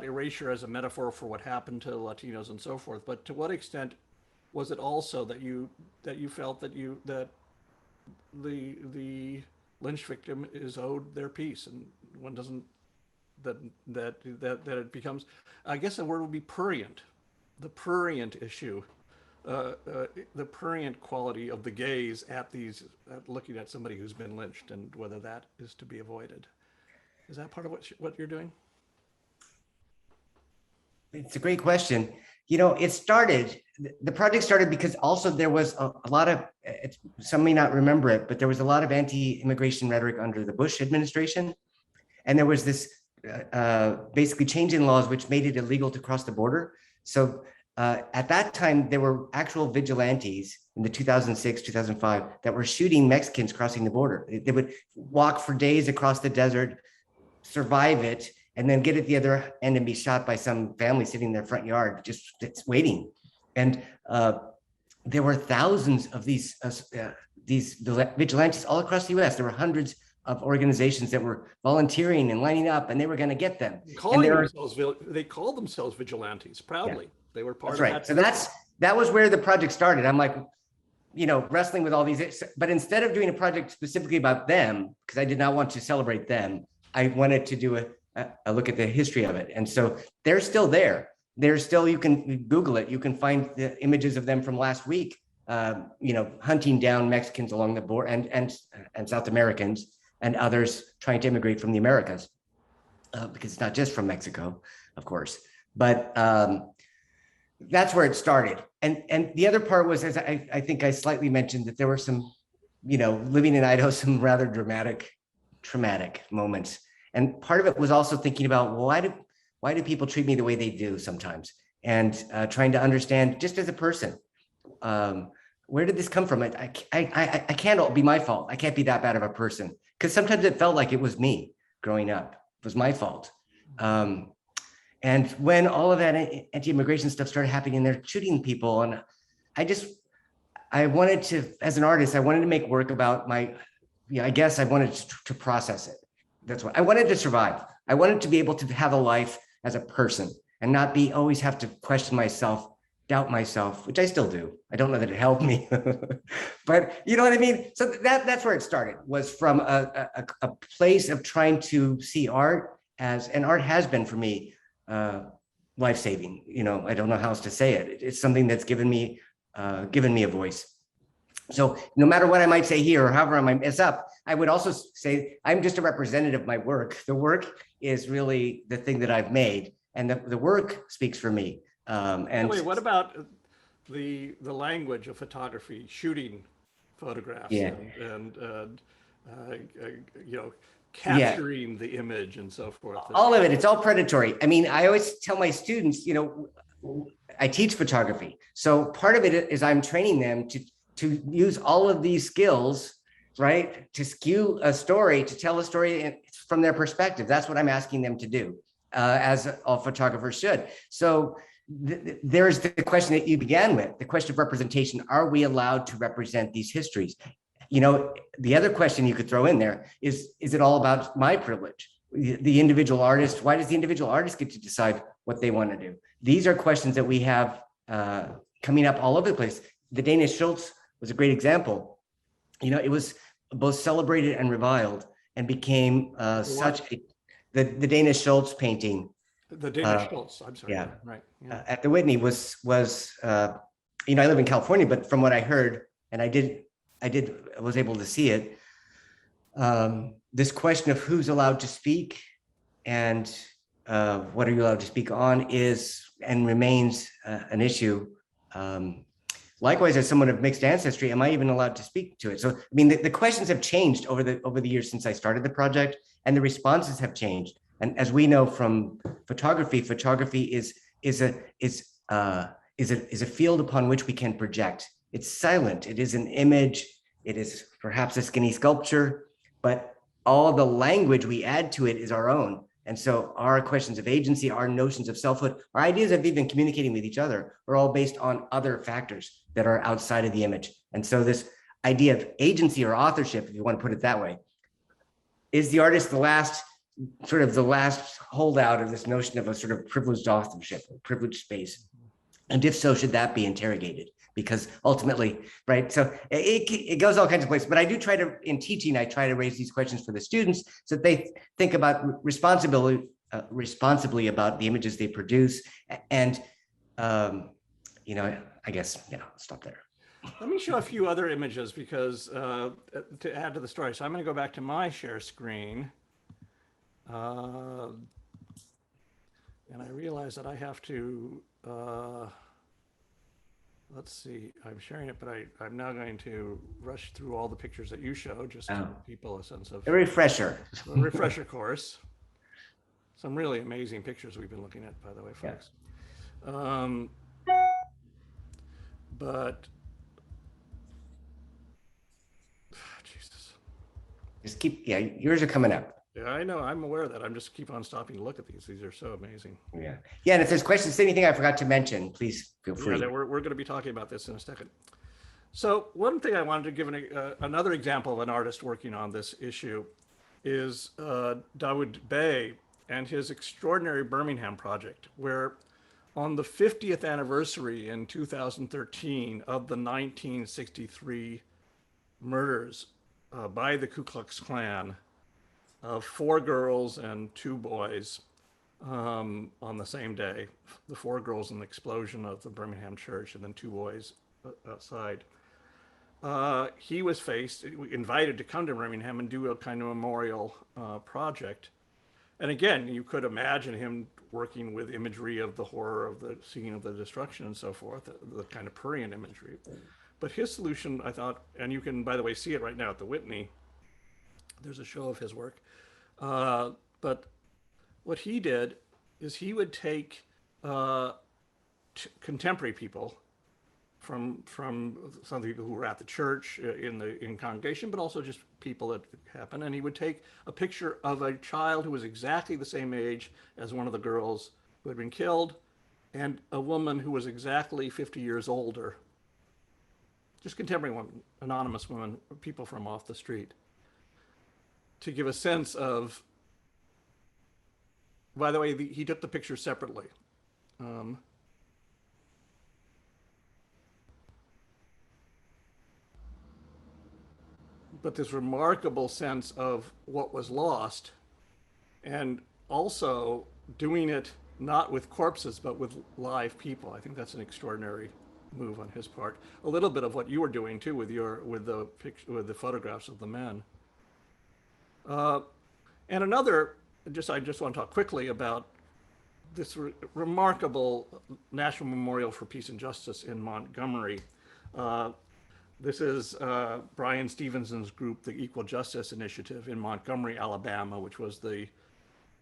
erasure as a metaphor for what happened to Latinos and so forth, but to what extent was it also that you felt that the lynch victim is owed their piece, and one doesn't that it becomes, I guess the word would be prurient, the prurient issue, the prurient quality of the gaze at looking at somebody who's been lynched, and whether that is to be avoided. Is that part of what you're doing? It's a great question. The project started because also there was a lot of, some may not remember it, but there was a lot of anti-immigration rhetoric under the Bush administration. And there was this basically change in laws which made it illegal to cross the border. So at that time, there were actual vigilantes in the 2006, 2005 that were shooting Mexicans crossing the border. They would walk for days across the desert, survive it, and then get at the other end and be shot by some family sitting in their front yard, just waiting. And there were thousands of these vigilantes all across the US. There were hundreds of organizations that were volunteering and lining up, and they were going to get them. They called themselves vigilantes proudly. Yeah. They were part of that. So that was where the project started. I'm like, wrestling with all these, but instead of doing a project specifically about them, because I did not want to celebrate them, I wanted to do a look at the history of it. And so they're still there. You can Google it. You can find the images of them from last week, hunting down Mexicans along the border and South Americans and others trying to immigrate from the Americas. because it's not just from Mexico, of course, but that's where it started. And the other part was, as I think I slightly mentioned, that there were some, living in Idaho, some rather traumatic moments. And part of it was also thinking about, well, why do people treat me the way they do sometimes? And trying to understand just as a person, where did this come from? I can't be my fault. I can't be that bad of a person, because sometimes it felt like it was me growing up. It was my fault. And when all of that anti-immigration stuff started happening, they're shooting people. And I wanted to, as an artist, I wanted to make work about I guess I wanted to process it. That's what I wanted to survive. I wanted to be able to have a life as a person and not always have to question myself, doubt myself, which I still do. I don't know that it helped me, but you know what I mean? So that's where it started, was from a place of trying to see art and art has been for me, life-saving. I don't know how else to say it. It's something that's given me a voice. So no matter what I might say here or however I might mess up, I would also say I'm just a representative of my work. The work is really the thing that I've made, and the work speaks for me. And wait, what about the language of photography, shooting photographs, Yeah. and capturing the image and so forth? All of it, it's all predatory. I mean, I always tell my students, I teach photography. So part of it is I'm training them to use all of these skills, right? To skew a story, to tell a story from their perspective. That's what I'm asking them to do, as all photographers should. So there's the question that you began with, the question of representation. Are we allowed to represent these histories? The other question you could throw in there is it all about my privilege? The individual artist, why does the individual artist get to decide what they want to do? These are questions that we have coming up all over the place. The Danish Schultz was a great example. It was both celebrated and reviled, and became the Danish Schultz painting. The Danish Schultz, I'm sorry. Yeah. Right. Yeah. At the Whitney was I live in California, but from what I heard, and I was able to see it, this question of who's allowed to speak and what are you allowed to speak on is and remains an issue. Likewise, as someone of mixed ancestry, am I even allowed to speak to it? So, I mean, the questions have changed over the years since I started the project, and the responses have changed. And as we know from photography is a field upon which we can project. It's silent. It is an image. It is perhaps a skinny sculpture, but all the language we add to it is our own. And so our questions of agency, our notions of selfhood, our ideas of even communicating with each other are all based on other factors that are outside of the image. And so this idea of agency or authorship, if you want to put it that way, is the artist the last holdout of this notion of a sort of privileged authorship, privileged space? And if so, should that be interrogated? Because ultimately, right, so it goes all kinds of places. But I do try to, in teaching, I try to raise these questions for the students so that they think about responsibly about the images they produce. And, I guess, stop there. Let me show a few other images because to add to the story. So I'm going to go back to my share screen. And I realize that I have to, let's see, I'm sharing it, but I'm now going to rush through all the pictures that you show just to give people a sense of a refresher. A refresher course. Some really amazing pictures we've been looking at, by the way, folks. Yeah. But Jesus. Just yours are coming up. Yeah, I know. I'm aware of that. I'm just keep on stopping to look at these. These are so amazing. Yeah. Yeah. And if there's questions, anything I forgot to mention, please feel free. Yeah, we're going to be talking about this in a second. So one thing I wanted to give another example of an artist working on this issue is Dawood Bey and his extraordinary Birmingham project, where on the 50th anniversary in 2013 of the 1963 murders by the Ku Klux Klan of 4 girls and 2 boys on the same day, the 4 girls in the explosion of the Birmingham church and then 2 boys outside. He was invited to come to Birmingham and do a kind of memorial project. And again, you could imagine him working with imagery of the horror of the scene of the destruction and so forth, the kind of prurient imagery. But his solution, I thought, and you can, by the way, see it right now at the Whitney. There's a show of his work. But what he did is he would take contemporary people from some of the people who were at the church in congregation, but also just people that happened. And he would take a picture of a child who was exactly the same age as one of the girls who had been killed, and a woman who was exactly 50 years older. Just contemporary women, anonymous women, people from off the street, to give a sense of. By the way, he took the pictures separately. But this remarkable sense of what was lost, and also doing it not with corpses but with live people. I think that's an extraordinary move on his part. A little bit of what you were doing too with the photographs of the men. And another, I just want to talk quickly about this remarkable National Memorial for Peace and Justice in Montgomery. This is Brian Stevenson's group, the Equal Justice Initiative in Montgomery, Alabama, which was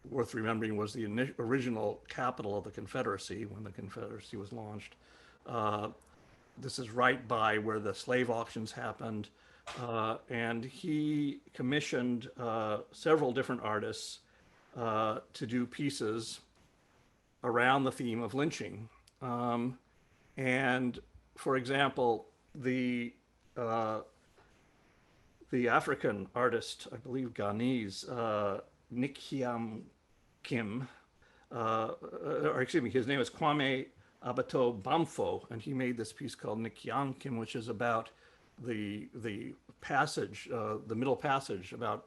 worth remembering, was the original capital of the Confederacy when the Confederacy was launched. This is right by where the slave auctions happened. And he commissioned several different artists to do pieces around the theme of lynching. And for example, the African artist, I believe Ghanese, Nikyam Kim, or excuse me, his name is Kwame Abato Bamfo, and he made this piece called Nikyam Kim, which is about the passage, the Middle Passage, about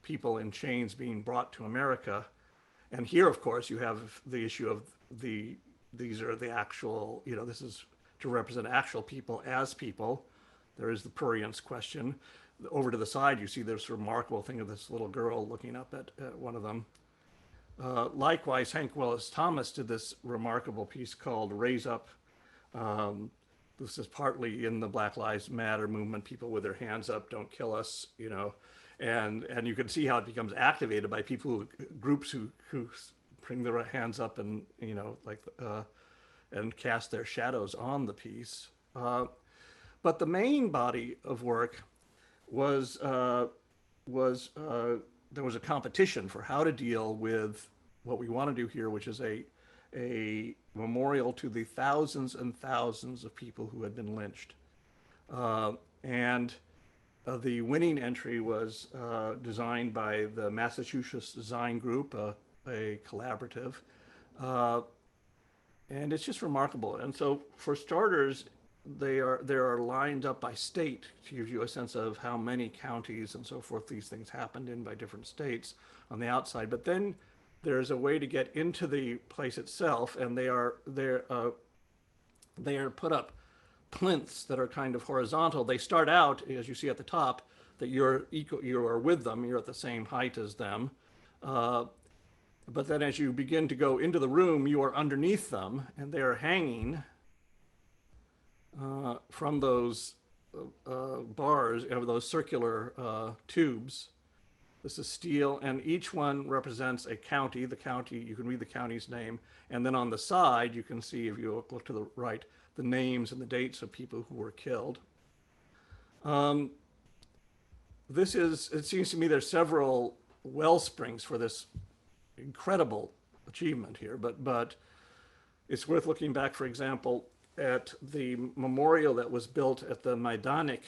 people in chains being brought to America. And here, of course, you have the issue of these are the actual, this is to represent actual people as people. There is the prurience question. Over to the side, you see this remarkable thing of this little girl looking up at one of them. Likewise, Hank Willis Thomas did this remarkable piece called Raise Up. This is partly in the Black Lives Matter movement, people with their hands up, don't kill us, and you can see how it becomes activated by people, groups who bring their hands up and, and cast their shadows on the piece. But the main body of work was there was a competition for how to deal with what we want to do here, which is a memorial to the thousands and thousands of people who had been lynched. And the winning entry was designed by the Massachusetts Design Group, a collaborative. And it's just remarkable. And so for starters, they are lined up by state to give you a sense of how many counties and so forth these things happened in by different states on the outside. But then there's a way to get into the place itself, and they are put up plinths that are kind of horizontal. They start out, as you see at the top, that you are with them, you're at the same height as them. But then as you begin to go into the room, you are underneath them, and they are hanging from those bars, those circular tubes. This is steel, and each one represents a county. The county, you can read the county's name, and then on the side, you can see, if you look to the right, the names and the dates of people who were killed. It seems to me there's several well springs for this incredible achievement here, but it's worth looking back, for example, at the memorial that was built at the Majdanek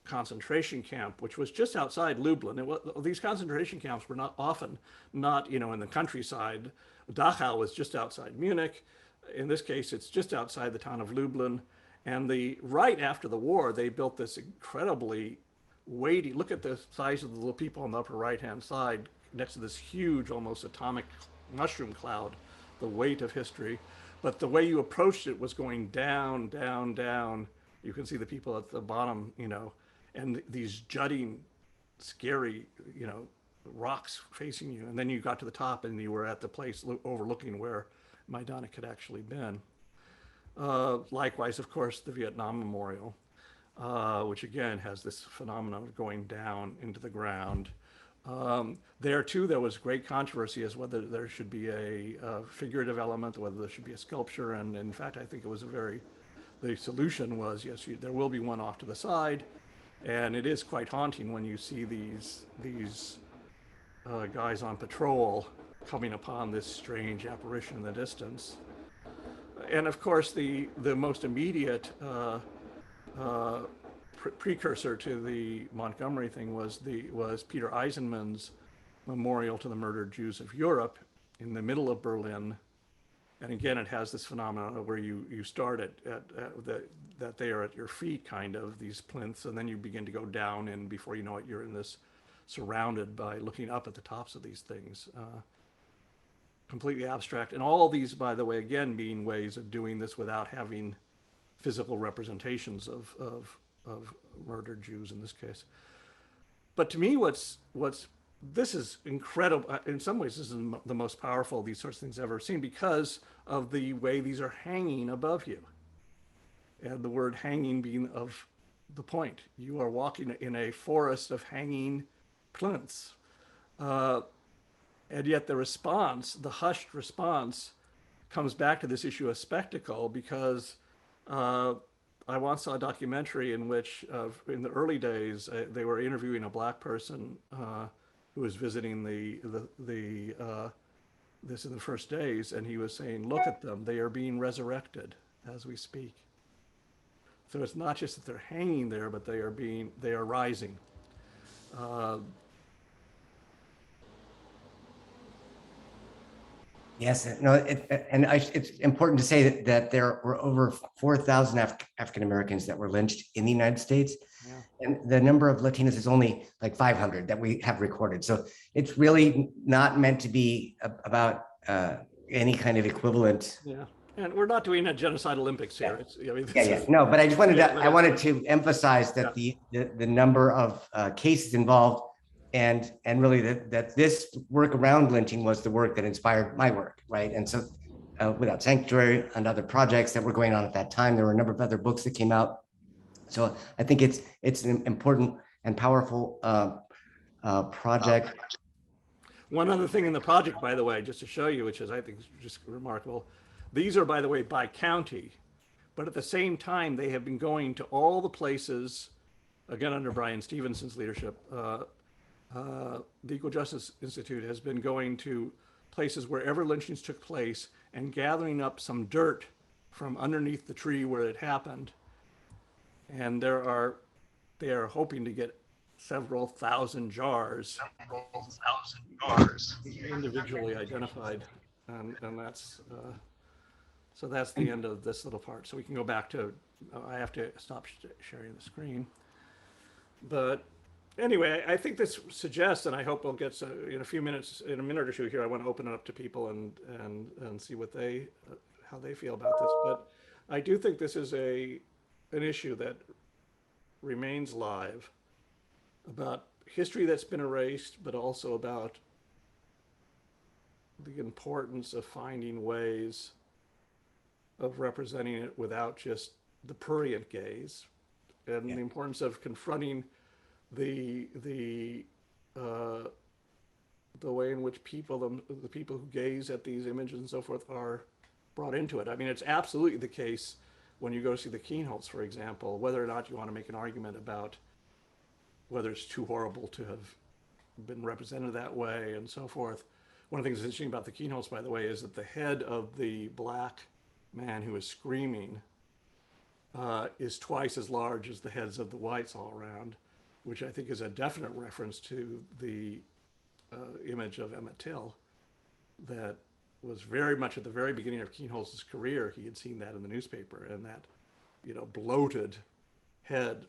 concentration camp, which was just outside Lublin. These concentration camps were not often in the countryside. Dachau was just outside Munich. In this case, it's just outside the town of Lublin. And right after the war, they built this incredibly weighty, look at the size of the little people on the upper right-hand side next to this huge, almost atomic mushroom cloud, the weight of history. But the way you approached it was going down, down, down. You can see the people at the bottom, and these jutting, scary, rocks facing you. And then you got to the top and you were at the place overlooking where Majdanek had actually been. Likewise, of course, the Vietnam Memorial, which again has this phenomenon of going down into the ground. There too, there was great controversy as whether there should be a figurative element, whether there should be a sculpture. And in fact, I think it was the solution was, yes, there will be one off to the side. And it is quite haunting when you see these guys on patrol coming upon this strange apparition in the distance. And of course, the most immediate precursor to the Montgomery thing was Peter Eisenman's memorial to the murdered Jews of Europe in the middle of Berlin. And again, it has this phenomenon where you start that they are at your feet, kind of, these plinths, and then you begin to go down, and before you know it, you're in this surrounded by looking up at the tops of these things. Completely abstract. And all these, by the way, again, being ways of doing this without having physical representations of murdered Jews in this case. But to me, this is incredible. In some ways, this is the most powerful of these sorts of things I've ever seen because of the way these are hanging above you. And the word hanging being of the point. You are walking in a forest of hanging plinths. And yet the response, the hushed response, comes back to this issue of spectacle because I once saw a documentary in which, in the early days, they were interviewing a black person who was visiting this in the first days, and he was saying, "Look at them; they are being resurrected as we speak." So it's not just that they're hanging there, but they are rising. Yes, no, it's important to say that there were over 4,000 African Americans that were lynched in the United States. Yeah. And the number of Latinos is only like 500 that we have recorded. So it's really not meant to be about any kind of equivalent. Yeah. And we're not doing a genocide Olympics here. Yeah. No, but I just wanted to emphasize that the number of cases involved and really that this work around lynching was the work that inspired my work, right? And so Without Sanctuary and other projects that were going on at that time, there were a number of other books that came out. So I think it's an important and powerful project. One other thing in the project, by the way, just to show you, which is I think just remarkable, these are, by the way, by county, but at the same time, they have been going to all the places, again under Brian Stevenson's leadership. The Equal Justice Institute has been going to places wherever lynchings took place and gathering up some dirt from underneath the tree where it happened. And they are hoping to get several thousand jars individually identified. And that's, so that's the end of this little part. So we can go back to, I have to stop sharing the screen. But anyway, I think this suggests, and I hope we'll get in a few minutes, in a minute or two here, I want to open it up to people and see what how they feel about this. But I do think this is an issue that remains live about history that's been erased, but also about the importance of finding ways of representing it without just the prurient gaze, and the importance of confronting the way in which the people who gaze at these images and so forth are brought into it. I mean, it's absolutely the case when you go see the Kienholz, for example, whether or not you want to make an argument about whether it's too horrible to have been represented that way and so forth. One of the things that's interesting about the Kienholz, by the way, is that the head of the black man who is screaming is twice as large as the heads of the whites all around, which I think is a definite reference to the image of Emmett Till that was very much at the very beginning of Kienholz's career. He had seen that in the newspaper, and that, bloated head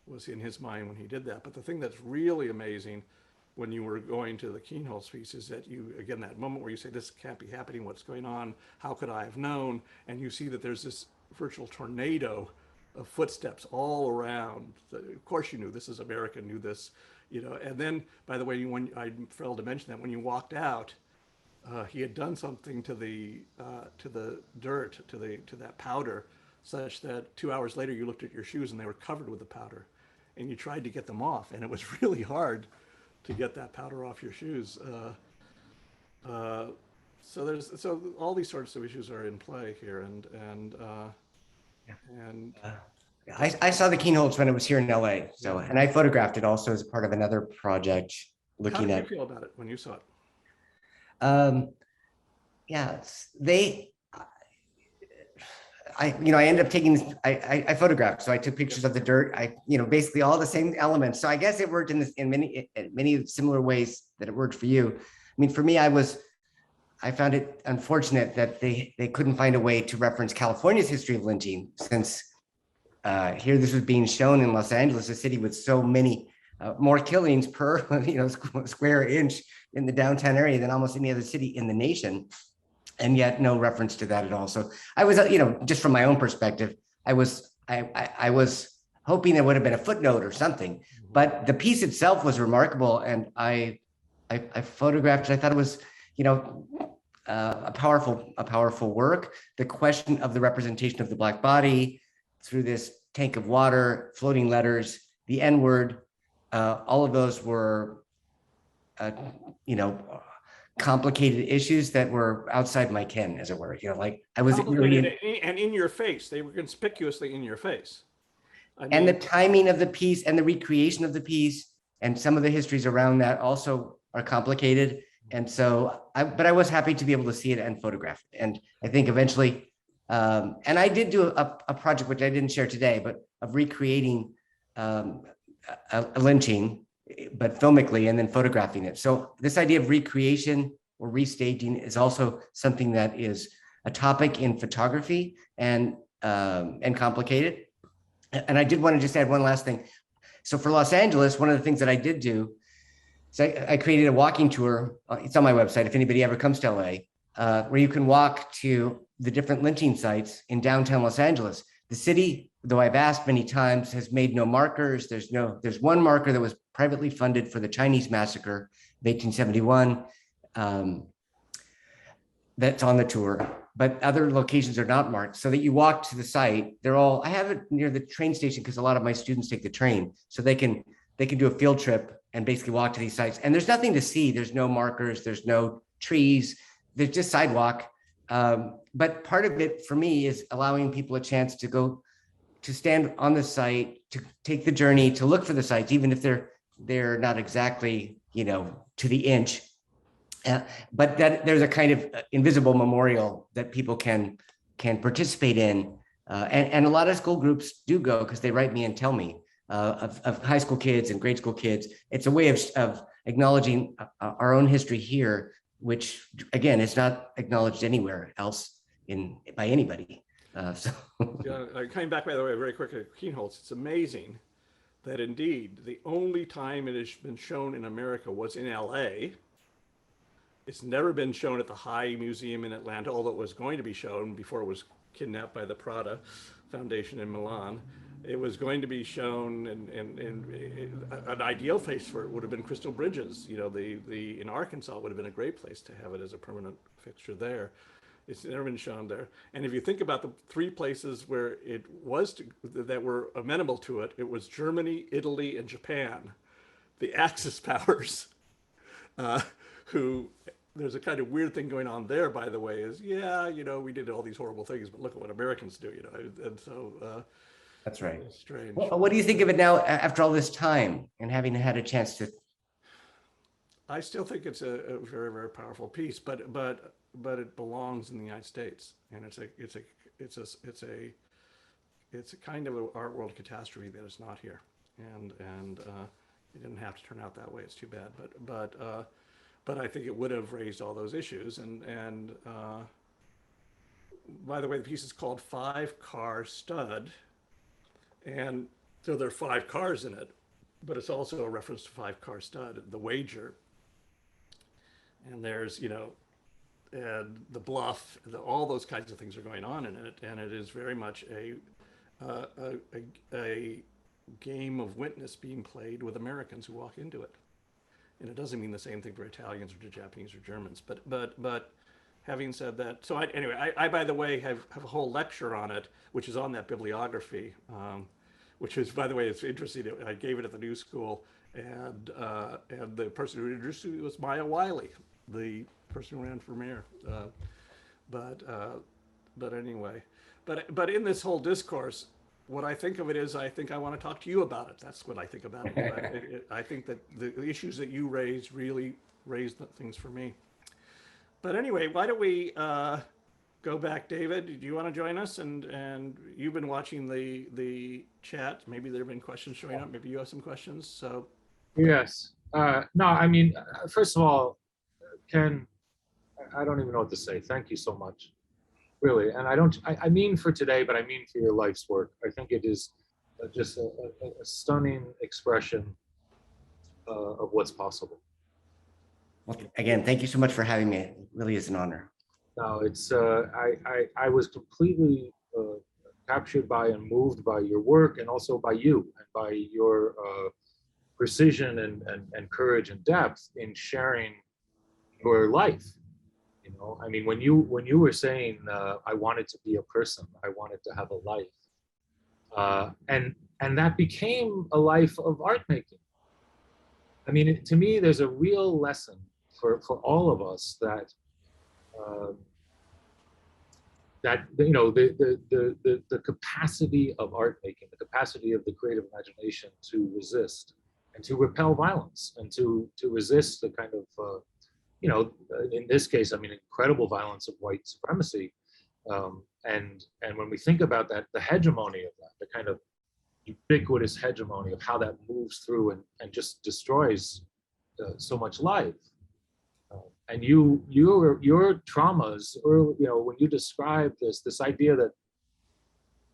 was in his mind when he did that. But the thing that's really amazing when you were going to the Kienholz piece is that again, that moment where you say, this can't be happening, what's going on, how could I have known? And you see that there's this virtual tornado of footsteps all around. Of course you knew, this is America, knew this. you know. And then, by the way, when I failed to mention that when you walked out, he had done something to the dirt, to that powder, such that 2 hours later you looked at your shoes and they were covered with the powder, and you tried to get them off, and it was really hard to get that powder off your shoes. So all these sorts of issues are in play here, and Uh, I saw the Kienholz when it was here in LA. So, yeah. and I photographed it also as part of another project How looking did you at, feel about it when you saw it? yeah, I ended up taking, I photographed. So I took pictures of the dirt. Basically all the same elements. So I guess it worked in many similar ways that it worked for you. I mean, for me, I found it unfortunate that they couldn't find a way to reference California's history of lynching, since here this was being shown in Los Angeles, a city with so many more killings per square inch in the downtown area than almost any other city in the nation, and yet no reference to that at all. So I was, just from my own perspective, I was hoping there would have been a footnote or something, but the piece itself was remarkable, and I photographed it. I thought it was, a powerful work. The question of the representation of the Black body through this tank of water, floating letters, the N-word, all of those were, complicated issues that were outside my ken, as it were. I was really, and in your face. They were conspicuously in your face. and the timing of the piece and the recreation of the piece and some of the histories around that also are complicated. And so, but I was happy to be able to see it and photograph it. And I think eventually, and I did do a project, which I didn't share today, but of recreating a lynching, but filmically, and then photographing it. So this idea of recreation or restaging is also something that is a topic in photography and complicated. And I did want to just add one last thing. So for Los Angeles, one of the things that I did do, so I created a walking tour. It's on my website if anybody ever comes to LA, where you can walk to the different lynching sites in downtown Los Angeles. The city, though I've asked many times, has made no markers. There's one marker that was privately funded for the Chinese massacre of 1871. That's on the tour, but other locations are not marked, so that you walk to the site. I have it near the train station because a lot of my students take the train, so they can do a field trip and basically walk to these sites. And there's nothing to see. There's no markers. There's no trees. There's just sidewalk. But part of it for me is allowing people a chance to go to stand on the site, to take the journey, to look for the sites, even if they're not exactly, to the inch. But that there's a kind of invisible memorial that people can participate in. And a lot of school groups do go, because they write me and tell me of high school kids and grade school kids. It's a way of acknowledging our own history here, which again is not acknowledged anywhere else by anybody. Coming back, by the way, very quickly, Kienholz, it's amazing that indeed the only time it has been shown in America was in LA. It's never been shown at the High Museum in Atlanta, although it was going to be shown before it was kidnapped by the Prada Foundation in Milan. It was going to be shown, and an ideal place for it would have been Crystal Bridges. In Arkansas would have been a great place to have it as a permanent fixture there. It's never been shown there. And if you think about the three places where it was that were amenable to it, it was Germany, Italy, and Japan. The Axis powers, who, there's a kind of weird thing going on there, by the way, is, we did all these horrible things, but look at what Americans do, and so. That's right. It's strange. Well, what do you think of it now after all this time and having had a chance to? I still think it's a very, very powerful piece, but it belongs in the United States, and it's a kind of an art world catastrophe that is not here, and it didn't have to turn out that way. It's too bad, but I think it would have raised all those issues, and by the way, the piece is called 5-Car Stud. And so there are 5 cars in it, but it's also a reference to 5-Car Stud, the wager. And there's, and the bluff, all those kinds of things are going on in it. And it is very much a game of witness being played with Americans who walk into it. And it doesn't mean the same thing for Italians or to Japanese or Germans. But having said that, so anyway, I by the way have a whole lecture on it, which is on that bibliography, which is, by the way, it's interesting. I gave it at the New School, and the person who introduced it was Maya Wiley, the person who ran for mayor. But anyway, but in this whole discourse, what I think of it is, I think I want to talk to you about it. That's what I think about it. I think that the issues that you raised really raised things for me. But anyway, why don't we go back, David? Do you want to join us? And you've been watching the chat. Maybe there have been questions showing up. Maybe you have some questions. So Yes. No, I mean, first of all, Ken, I don't even know what to say. Thank you so much. Really. And I mean for today, but I mean for your life's work. I think it is just a stunning expression of what's possible. Well, again, thank you so much for having me. It really is an honor. No, it's I was completely captured by and moved by your work, and also by you and by your precision and courage and depth in sharing your life. You know, I mean, when you were saying I wanted to be a person, I wanted to have a life, and that became a life of art making. I mean, to me, there's a real lesson for all of us that you know, the capacity of art making, the capacity of the creative imagination to resist and to repel violence, and to resist the kind of you know, in this case, I mean, incredible violence of white supremacy, and when we think about that, the hegemony of that, the kind of ubiquitous hegemony of how that moves through and just destroys so much life. And your traumas, or you know, when you describe this idea that,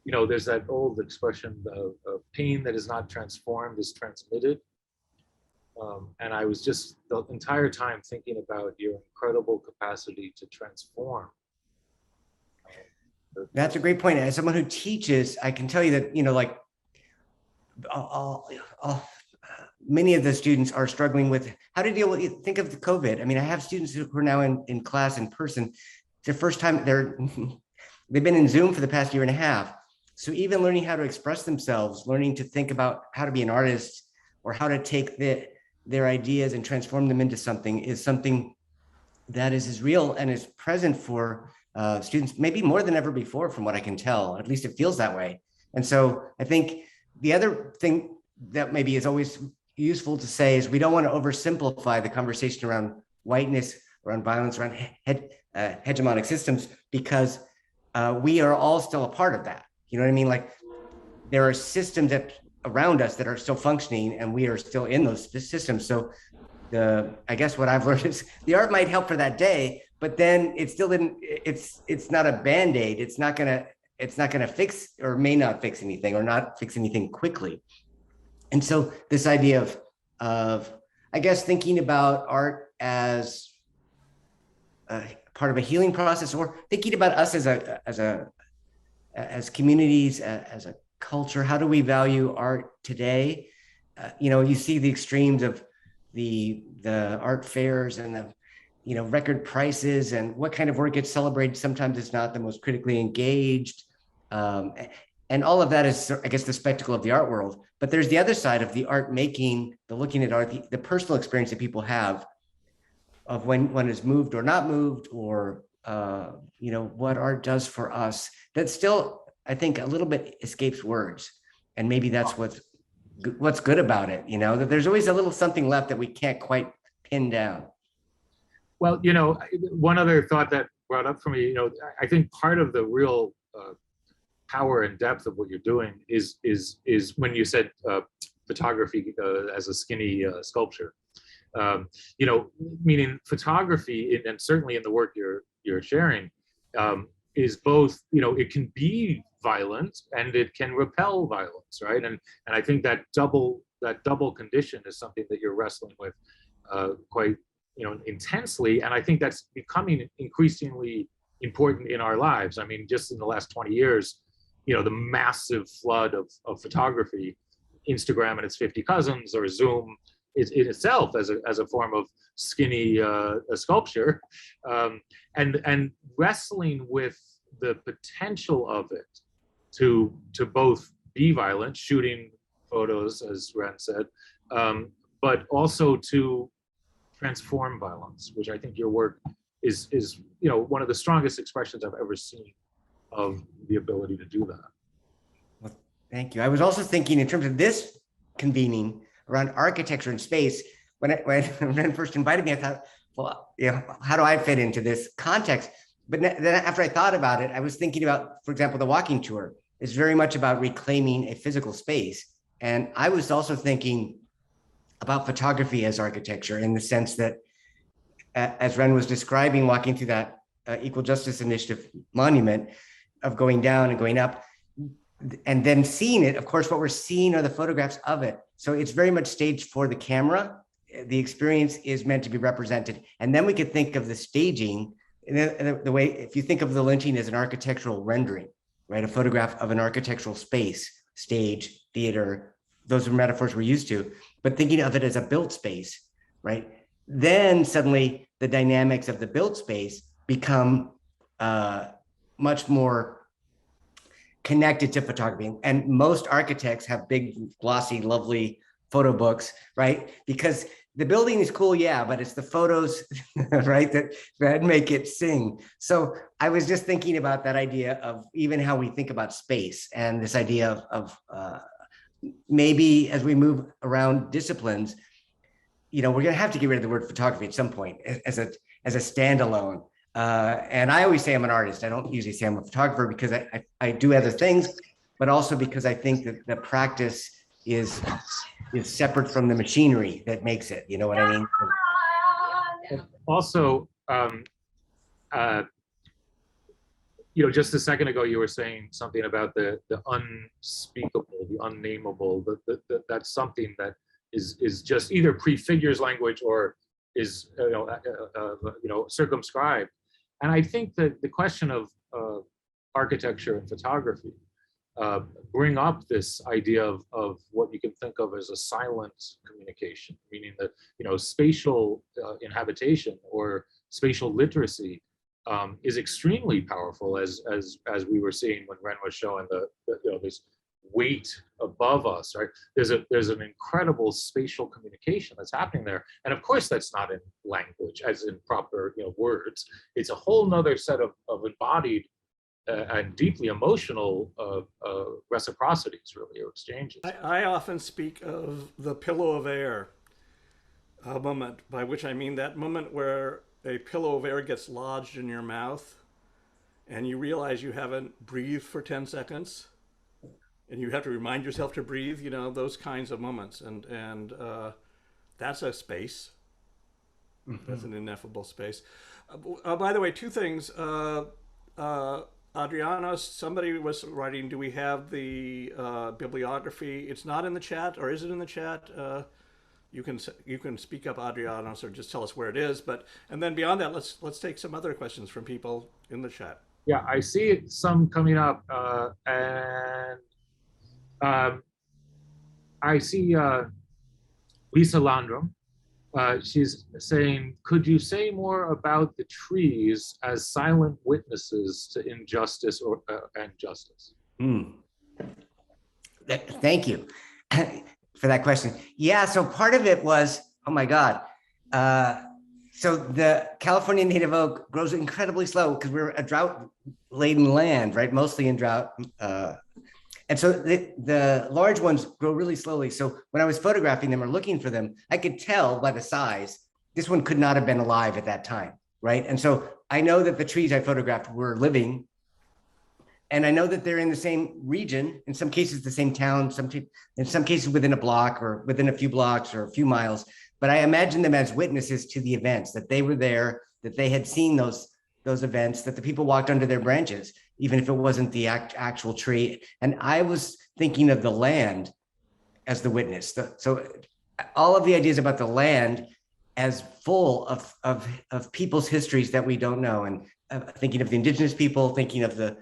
you know, there's that old expression of pain that is not transformed is transmitted. And I was just the entire time thinking about your incredible capacity to transform. That's a great point. As someone who teaches, I can tell you that, you know, like many of the students are struggling with how to deal with, think of the COVID. I mean, I have students who are now in class in person. Their first time, they've been in Zoom for the past year and a half. So even learning how to express themselves, learning to think about how to be an artist, or how to take their ideas and transform them into something, is something that is as real and is present for students, maybe more than ever before, from what I can tell. At least it feels that way. And so I think the other thing that maybe is always useful to say is we don't want to oversimplify the conversation around whiteness, around violence, around hegemonic systems, because we are all still a part of that. You know what I mean? Like, there are systems around us that are still functioning, and we are still in those systems. So I guess what I've learned is the art might help for that day, but then it still didn't, it's not a Band-Aid. It's not gonna fix, or may not fix anything, or not fix anything quickly. And so this idea of I guess thinking about art as part of a healing process, or thinking about us as communities, as a culture, how do we value art today? You know, you see the extremes of the art fairs and the, you know, record prices, and what kind of work gets celebrated. Sometimes it's not the most critically engaged. And all of that is, I guess, the spectacle of the art world. But there's the other side of the art making, the looking at art, the personal experience that people have of when one is moved or not moved, or, you know, what art does for us. That still, I think, a little bit escapes words. And maybe that's what's good about it, you know, that there's always a little something left that we can't quite pin down. Well, you know, one other thought that brought up for me, you know, I think part of the real power and depth of what you're doing is when you said photography as a skinny sculpture. You know, meaning photography, and certainly in the work you're sharing, is both, you know, it can be violent and it can repel violence, right? And I think that double condition is something that you're wrestling with quite, you know, intensely. And I think that's becoming increasingly important in our lives. I mean, just in the last 20 years, you know, the massive flood of photography Instagram and its 50 cousins, or Zoom is in itself as a form of skinny a sculpture, and wrestling with the potential of it to both be violent, shooting photos, as Ren said, but also to transform violence, which I think your work is one of the strongest expressions I've ever seen of the ability to do that. Well, thank you. I was also thinking in terms of this convening around architecture and space. When Ren first invited me, I thought, well, how do I fit into this context? But then after I thought about it, I was thinking about, for example, the walking tour is very much about reclaiming a physical space. And I was also thinking about photography as architecture, in the sense that, as Ren was describing, walking through that Equal Justice Initiative monument of going down and going up, and then seeing it, of course, what we're seeing are the photographs of it. So it's very much staged for the camera. The experience is meant to be represented. And then we could think of the staging in the way, if you think of the lynching as an architectural rendering, right? A photograph of an architectural space, stage, theater, those are metaphors we're used to, but thinking of it as a built space, right? Then suddenly the dynamics of the built space become much more connected to photography. And most architects have big, glossy, lovely photo books, right? Because the building is cool, yeah, but it's the photos, right, that make it sing. So I was just thinking about that idea of even how we think about space, and this idea of maybe as we move around disciplines, we're going to have to get rid of the word photography at some point as a standalone. And I always say I'm an artist. I don't usually say I'm a photographer, because I do other things, but also because I think that the practice is separate from the machinery that makes it. You know what I mean? Also, just a second ago, you were saying something about the unspeakable, the unnameable. That's something that is just either prefigures language or is circumscribed. And I think that the question of architecture and photography bring up this idea of what you can think of as a silent communication, meaning that spatial inhabitation or spatial literacy is extremely powerful, as we were seeing when Ren was showing this weight above us, right? There's an incredible spatial communication that's happening there, and of course that's not in language, as in proper words. It's a whole nother set of embodied and deeply emotional reciprocities, really, or exchanges. I often speak of the pillow of air moment, by which I mean that moment where a pillow of air gets lodged in your mouth and you realize you haven't breathed for 10 seconds and you have to remind yourself to breathe, those kinds of moments. And that's a space. Mm-hmm. That's an ineffable space. By the way, two things. Adriana, somebody was writing, do we have the bibliography? It's not in the chat, or is it in the chat? You can speak up, Adriana, or just tell us where it is. And then beyond that, let's take some other questions from people in the chat. Yeah, I see some coming up, and I see Lisa Landrum. She's saying, could you say more about the trees as silent witnesses to injustice and justice? Thank you for that question. Yeah, so part of it was, oh my God. So the California native oak grows incredibly slow because we're a drought-laden land, right? Mostly in drought. And so the large ones grow really slowly. So when I was photographing them or looking for them, I could tell by the size, this one could not have been alive at that time, right? And so I know that the trees I photographed were living, and I know that they're in the same region, in some cases the same town, in some cases within a block or within a few blocks or a few miles. But I imagine them as witnesses to the events, that they were there, that they had seen those events, that the people walked under their branches, even if it wasn't the actual tree. And I was thinking of the land as the witness. So all of the ideas about the land as full of people's histories that we don't know. And thinking of the indigenous people, thinking of the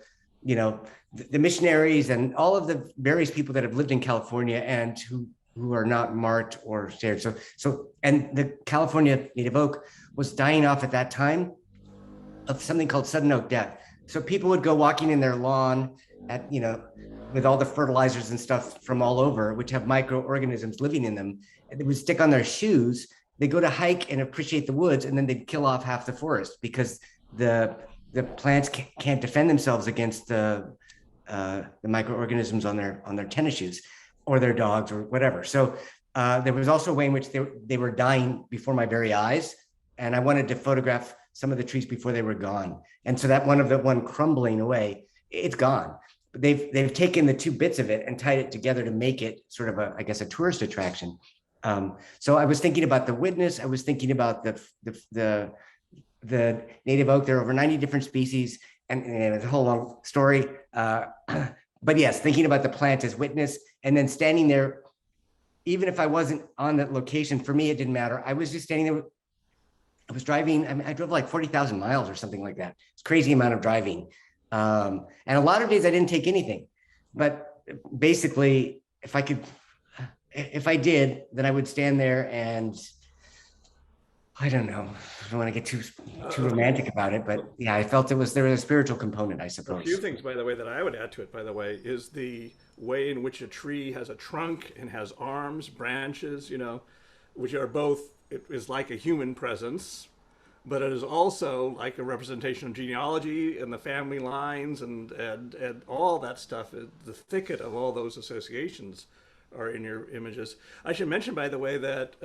the missionaries and all of the various people that have lived in California and who are not marked or shared. And the California native oak was dying off at that time of something called sudden oak death. So people would go walking in their lawn at, with all the fertilizers and stuff from all over, which have microorganisms living in them. And they would stick on their shoes. They go to hike and appreciate the woods, and then they'd kill off half the forest because the plants can't defend themselves against the microorganisms on their tennis shoes or their dogs or whatever. So there was also a way in which they were dying before my very eyes, and I wanted to photograph some of the trees before they were gone. And so that one crumbling away, it's gone. But they've taken the two bits of it and tied it together to make it sort of a tourist attraction. So I was thinking about the witness. I was thinking about the native oak. There are over 90 different species, and it's a whole long story. But yes, thinking about the plant as witness, and then standing there, even if I wasn't on that location, for me, it didn't matter. I was just standing there. I was driving. I drove like 40,000 miles or something like that. It's a crazy amount of driving. And a lot of days I didn't take anything, but basically if I did, then I would stand there and I don't know. I don't want to get too romantic about it, but yeah, I felt there was a spiritual component, I suppose. A few things, by the way, that I would add to it, by the way, is the way in which a tree has a trunk and has arms, branches, which are both, it is like a human presence, but it is also like a representation of genealogy and the family lines and all that stuff. The thicket of all those associations are in your images. I should mention, by the way, that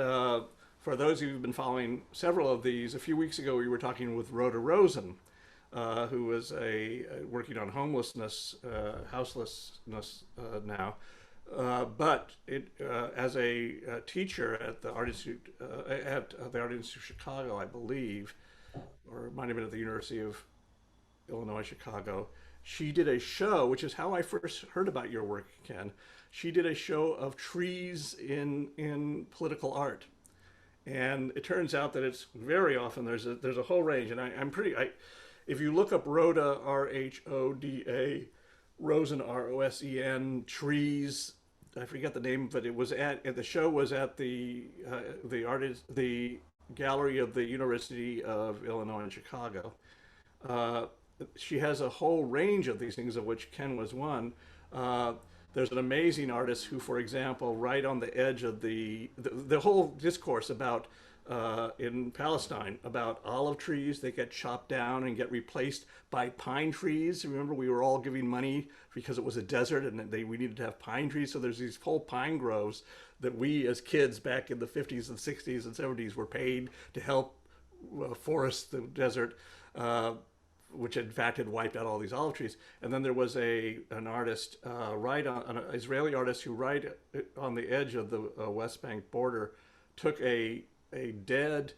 for those of you who've been following several of these, a few weeks ago we were talking with Rhoda Rosen, who was working on homelessness, houselessness now. But as a teacher at the Art Institute, of Chicago, I believe, or it might have been at the University of Illinois, Chicago, she did a show, which is how I first heard about your work, Ken. She did a show of trees in political art. And it turns out that it's very often, there's a whole range. And if you look up Rhoda, R-H-O-D-A, Rosen, R-O-S-E-N, trees, I forget the name, but it was the show was at the gallery of the University of Illinois in Chicago. She has a whole range of these things, of which Ken was one. There's an amazing artist who, for example, right on the edge of the whole discourse about in Palestine about olive trees, they get chopped down and get replaced by pine trees. Remember, we were all giving money because it was a desert and we needed to have pine trees. So there's these whole pine groves that we as kids back in the 50s and 60s and 70s were paid to help forest the desert, which in fact had wiped out all these olive trees. And then there was an artist, an Israeli artist who right on the edge of the West Bank border took a dead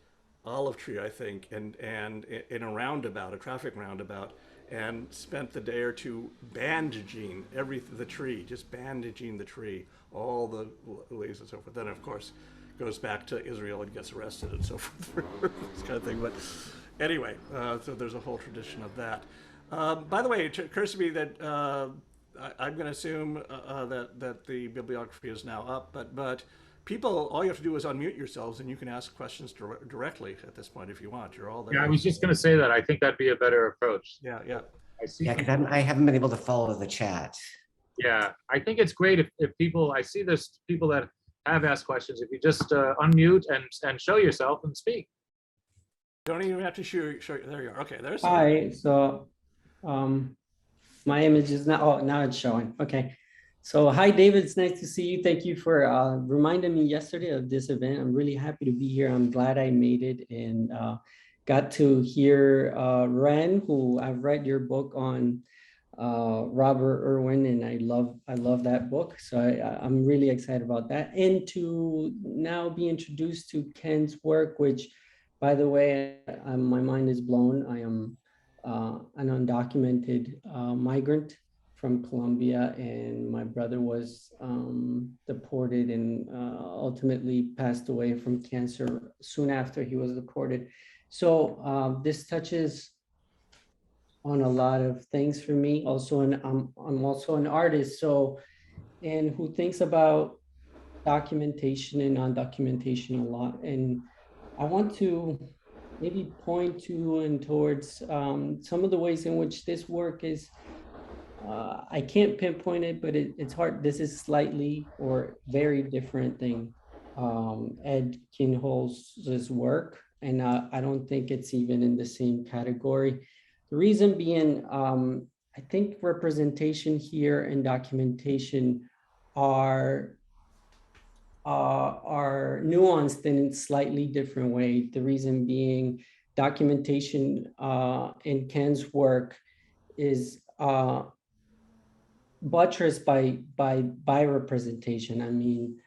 olive tree, I think, and in a roundabout, a traffic roundabout, and spent the day or two bandaging the tree, just bandaging the tree, all the leaves and so forth. Then, of course, goes back to Israel and gets arrested and so forth, this kind of thing. But anyway, so there's a whole tradition of that. By the way, it occurs to me that I'm going to assume that the bibliography is now up, but people, all you have to do is unmute yourselves and you can ask questions directly at this point if you want. You're all there. Yeah, I was just going to say that. I think that'd be a better approach. Yeah. I see. Yeah, because I haven't been able to follow the chat. Yeah, I think it's great if people, I see there's people that have asked questions, if you just unmute and show yourself and speak. Don't even have to show there you are. Okay, there's Hi, so my image is now, now it's showing. Okay. So hi, David, it's nice to see you. Thank you for reminding me yesterday of this event. I'm really happy to be here. I'm glad I made it and got to hear Ren, who I've read your book on Robert Irwin, and I love that book. So I'm really excited about that. And to now be introduced to Ken's work, which, by the way, my mind is blown. I am an undocumented migrant from Colombia, and my brother was deported and ultimately passed away from cancer soon after he was deported. So this touches on a lot of things for me. Also, I'm also an artist, so, and who thinks about documentation and non-documentation a lot. And I want to maybe point to and towards some of the ways in which this work is, I can't pinpoint it, but it's hard. This is slightly or very different than Ed Kienholz's work. And I don't think it's even in the same category. The reason being, I think representation here and documentation are nuanced in a slightly different way. The reason being, documentation in Ken's work is buttressed by representation. I mean,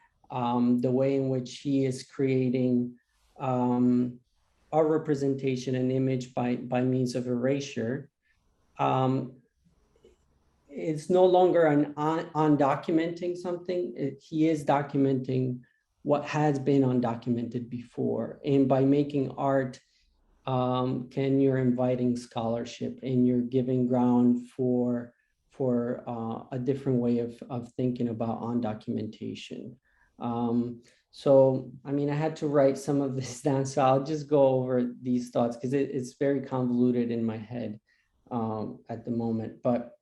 the way in which he is creating a representation, an image by means of erasure. It's no longer on documenting something. He is documenting what has been undocumented before. And by making art, Ken, you're inviting scholarship and you're giving ground for a different way of thinking about undocumentation. So, I mean, I had to write some of this down, so I'll just go over these thoughts because it's very convoluted in my head at the moment. But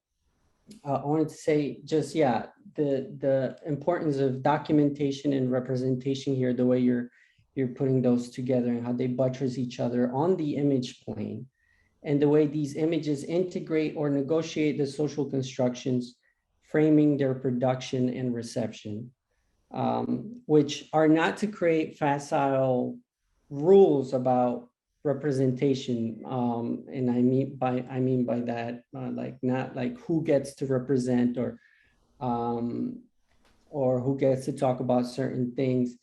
I wanted to say just, yeah, the importance of documentation and representation here, the way you're putting those together and how they buttress each other on the image plane, and the way these images integrate or negotiate the social constructions, framing their production and reception, which are not to create facile rules about representation. And I mean by that, like not like who gets to represent or who gets to talk about certain things,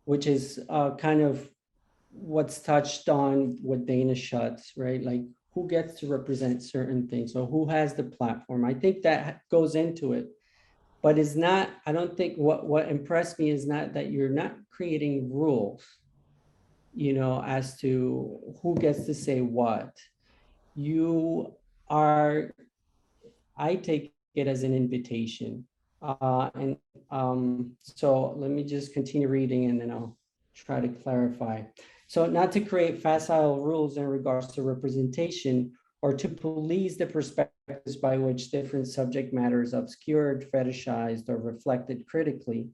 which is kind of what's touched on with Dana Schutz, right? Like who gets to represent certain things, or who has the platform. I think that goes into it, but it's not, I don't think what impressed me is not that you're not creating rules, you know, as to who gets to say what. You are, I take it as an invitation. So let me just continue reading and then I'll try to clarify. So not to create facile rules in regards to representation or to police the perspectives by which different subject matter is obscured, fetishized, or reflected critically.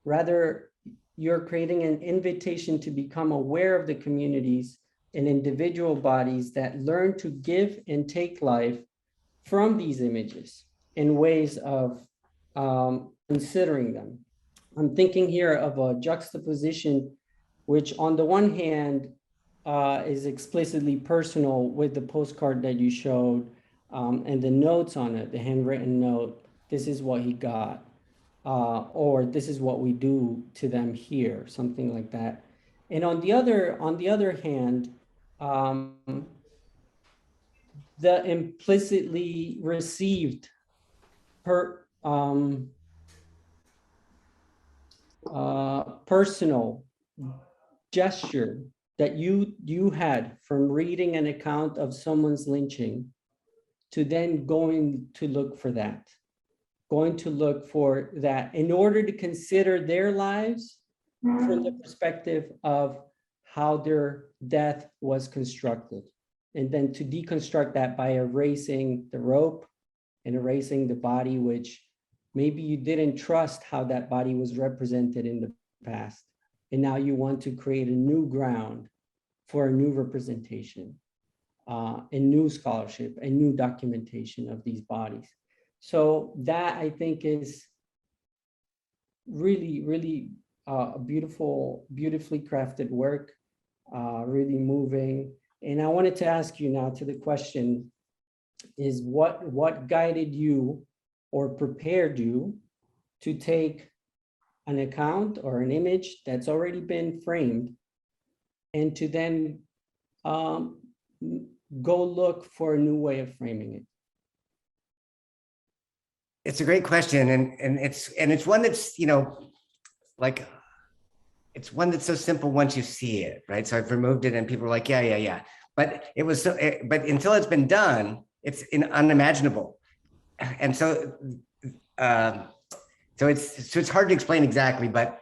Rather, you're creating an invitation to become aware of the communities and individual bodies that learn to give and take life from these images in ways of considering them. I'm thinking here of a juxtaposition, which on the one hand is explicitly personal with the postcard that you showed and the notes on it, the handwritten note, this is what he got, or this is what we do to them here, something like that. And on the other hand, the implicitly received personal gesture that you had from reading an account of someone's lynching to then going to look for that, in order to consider their lives from the perspective of how their death was constructed, and then to deconstruct that by erasing the rope and erasing the body, which maybe you didn't trust how that body was represented in the past. And now you want to create a new ground for a new representation, a new scholarship, a new documentation of these bodies. So that I think is really, really a beautifully crafted work, really moving. And I wanted to ask you now to the question is what guided you or prepared you to take an account or an image that's already been framed and to then go look for a new way of framing it? It's a great question, and it's one that's, you know, like, it's one that's so simple once you see it, right? So I've removed it and people are like, yeah. But it was so, but until it's been done, it's unimaginable. And so, it's hard to explain exactly, but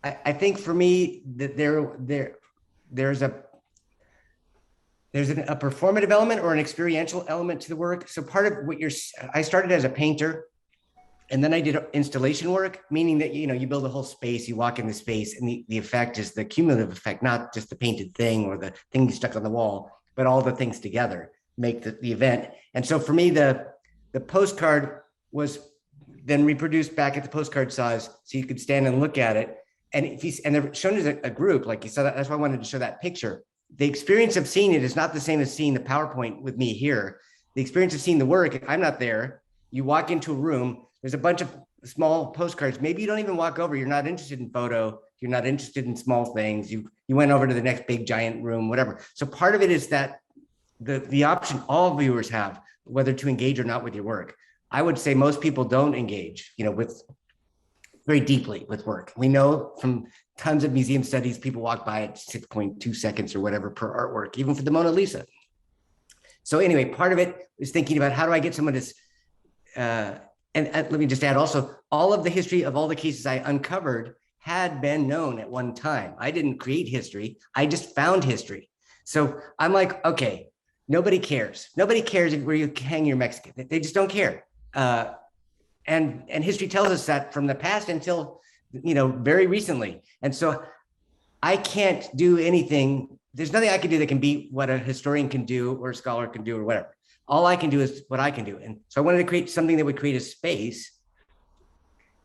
I think for me that there's a performative element or an experiential element to the work. So part of what I started as a painter, and then I did installation work, meaning that, you build a whole space, you walk in the space, and the effect is the cumulative effect, not just the painted thing or the thing you stuck on the wall, but all the things together make the event. And so for me, the postcard was then reproduced back at the postcard size, so you could stand and look at it. And they're shown as a group, like you said, that's why I wanted to show that picture. The experience of seeing it is not the same as seeing the PowerPoint with me here. The experience of seeing the work, I'm not there. You walk into a room, there's a bunch of small postcards. Maybe you don't even walk over. You're not interested in photo. You're not interested in small things. You went over to the next big giant room, whatever. So part of it is that the option all viewers have, whether to engage or not with your work. I would say most people don't engage, with very deeply with work. We know from tons of museum studies, people walk by at 6.2 seconds or whatever per artwork, even for the Mona Lisa. So anyway, part of it is thinking about how do I get someone to, and let me just add also, all of the history of all the cases I uncovered had been known at one time. I didn't create history, I just found history. So I'm like, okay, nobody cares. Nobody cares where you hang your Mexican. They just don't care. And history tells us that from the past until, very recently. And so I can't do anything. There's nothing I can do that can beat what a historian can do or a scholar can do or whatever. All I can do is what I can do. And so I wanted to create something that would create a space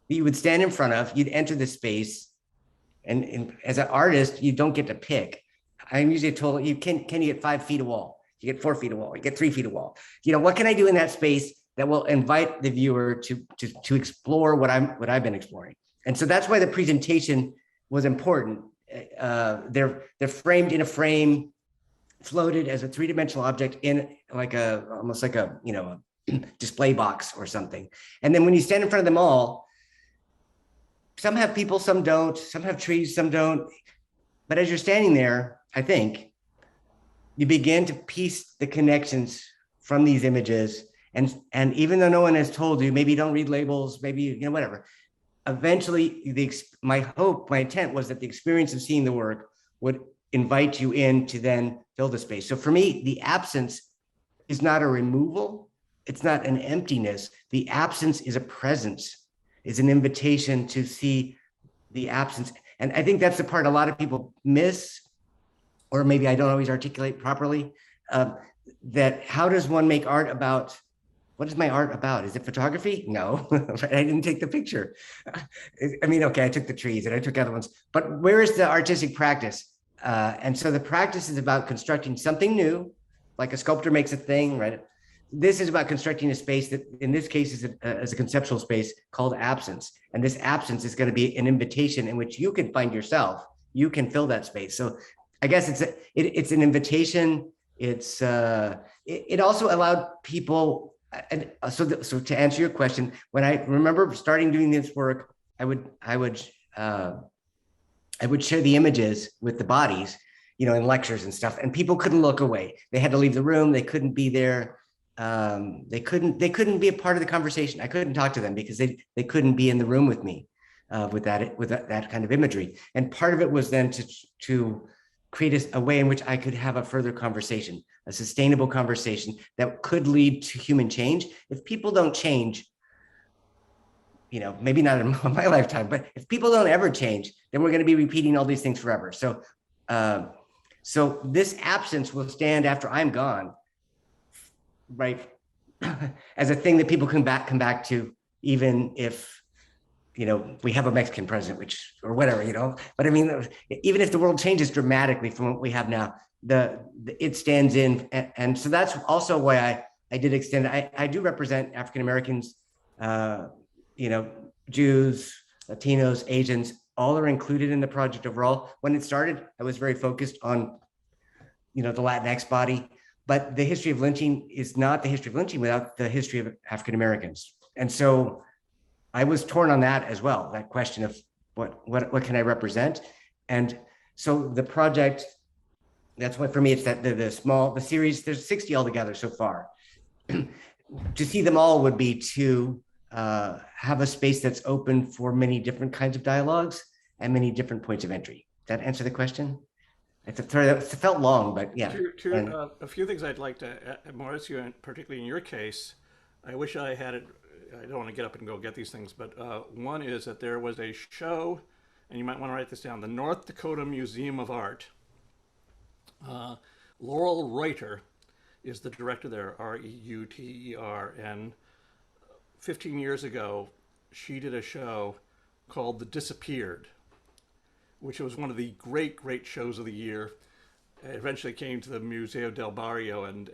that you would stand in front of, you'd enter the space. And as an artist, you don't get to pick. I'm usually told, you get 5 feet of wall? You get 4 feet of wall, you get 3 feet of wall. What can I do in that space that will invite the viewer to explore what I've been exploring? And so that's why the presentation was important. They're framed in a frame, floated as a 3-dimensional object in almost like a display box or something. And then when you stand in front of them all, some have people, some don't, some have trees, some don't. But as you're standing there, I think you begin to piece the connections from these images. And even though no one has told you, maybe you don't read labels, maybe, whatever. Eventually, my intent was that the experience of seeing the work would invite you in to then fill the space. So for me, the absence is not a removal. It's not an emptiness. The absence is a presence, is an invitation to see the absence. And I think that's the part a lot of people miss, or maybe I don't always articulate properly, that how does one make art about, what is my art about? Is it photography? No, I didn't take the picture. I mean, okay, I took the trees and I took other ones, but where is the artistic practice? And so the practice is about constructing something new, like a sculptor makes a thing, right? This is about constructing a space that in this case is a conceptual space called absence. And this absence is going to be an invitation in which you can find yourself, you can fill that space. So I guess it's an invitation. It also allowed people, and so to answer your question, when I remember starting doing this work, I would share the images with the bodies, in lectures and stuff, and people couldn't look away. They had to leave the room. They couldn't be there. They couldn't be a part of the conversation. I couldn't talk to them because they couldn't be in the room with me with that kind of imagery. And part of it was then to create a way in which I could have a further conversation, a sustainable conversation that could lead to human change. If people don't change, maybe not in my lifetime, but if people don't ever change, then we're going to be repeating all these things forever. So, so this absence will stand after I'm gone, right? As a thing that people come back to, even if, we have a Mexican president, or whatever, but I mean, even if the world changes dramatically from what we have now, it stands in. And so that's also why I did extend, I do represent African-Americans, Jews, Latinos, Asians, all are included in the project overall. When it started, I was very focused on, the Latinx body, but the history of lynching is not the history of lynching without the history of African-Americans. And so I was torn on that as well, that question of what can I represent? And so the project, that's what for me, it's that the series, there's 60 altogether so far. to see them all would be to have a space that's open for many different kinds of dialogues and many different points of entry. Does that answer the question? It felt long, but yeah. A few things I'd like to, Mauricio, and particularly in your case, I wish I had it. I don't want to get up and go get these things, but one is that there was a show, and you might want to write this down, the North Dakota Museum of Art. Laurel Reuter is the director there, R-E-U-T-E-R, and 15 years ago, she did a show called The Disappeared, which was one of the great, great shows of the year. It eventually came to the Museo del Barrio, and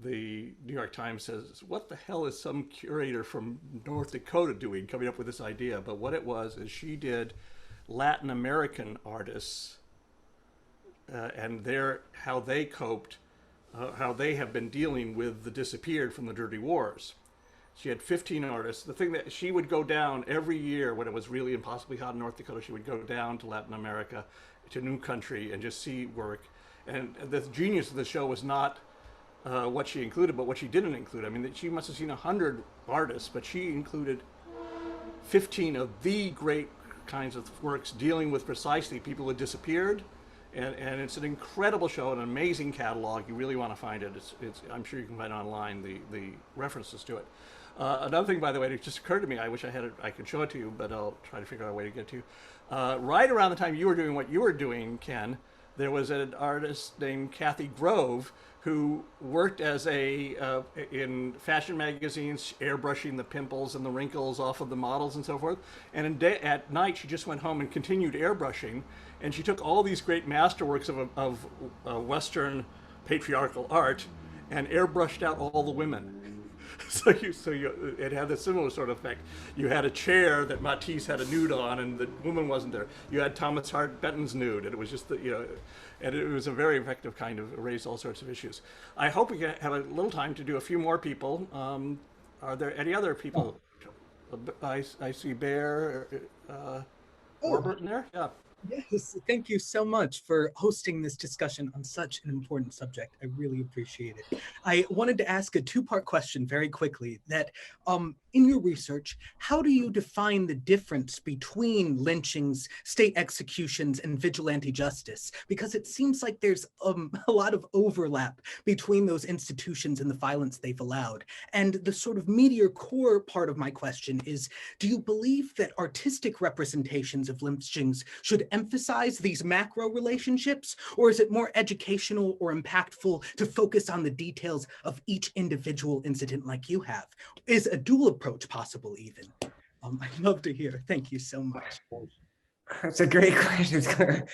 the New York Times says, what the hell is some curator from North Dakota doing, coming up with this idea? But what it was is she did Latin American artists and how they coped, how they have been dealing with the disappeared from the Dirty Wars. She had 15 artists. The thing that she would go down every year when it was really impossibly hot in North Dakota, she would go down to Latin America, to New Country, and just see work. And the genius of the show was not what she included, but what she didn't include. I mean, she must have seen 100 artists, but she included 15 of the great kinds of works dealing with precisely people who disappeared. And it's an incredible show, an amazing catalog. You really want to find it. I'm sure you can find online the references to it. Another thing, by the way, it just occurred to me. I wish I had it. I could show it to you, but I'll try to figure out a way to get it to you. Right around the time you were doing what you were doing, Ken, there was an artist named Kathy Grove who worked as in fashion magazines, airbrushing the pimples and the wrinkles off of the models and so forth. And at night, she just went home and continued airbrushing. And she took all these great masterworks of Western patriarchal art and airbrushed out all the women. It had a similar sort of effect. You had a chair that Matisse had a nude on, and the woman wasn't there. You had Thomas Hart Benton's nude, and it was just and it was a very effective kind of raised all sorts of issues. I hope we can have a little time to do a few more people. Are there any other people? I see Bear, Warburton there. Yeah. Yes, thank you so much for hosting this discussion on such an important subject. I really appreciate it. I wanted to ask a two-part question very quickly that in your research, how do you define the difference between lynchings, state executions, and vigilante justice? Because it seems like there's a lot of overlap between those institutions and the violence they've allowed. And the sort of meteor core part of my question is, do you believe that artistic representations of lynchings should emphasize these macro relationships, or is it more educational or impactful to focus on the details of each individual incident like you have? Is a dual approach possible even? I'd love to hear. Thank you so much. That's a great question.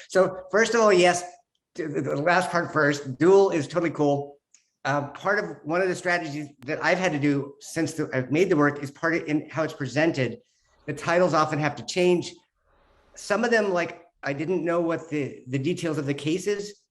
So first of all, yes, the last part first, dual is totally cool. Part of one of the strategies that I've had to do since I've made the work is part of in how it's presented. The titles often have to change. Some of them, like, I didn't know what the details of the cases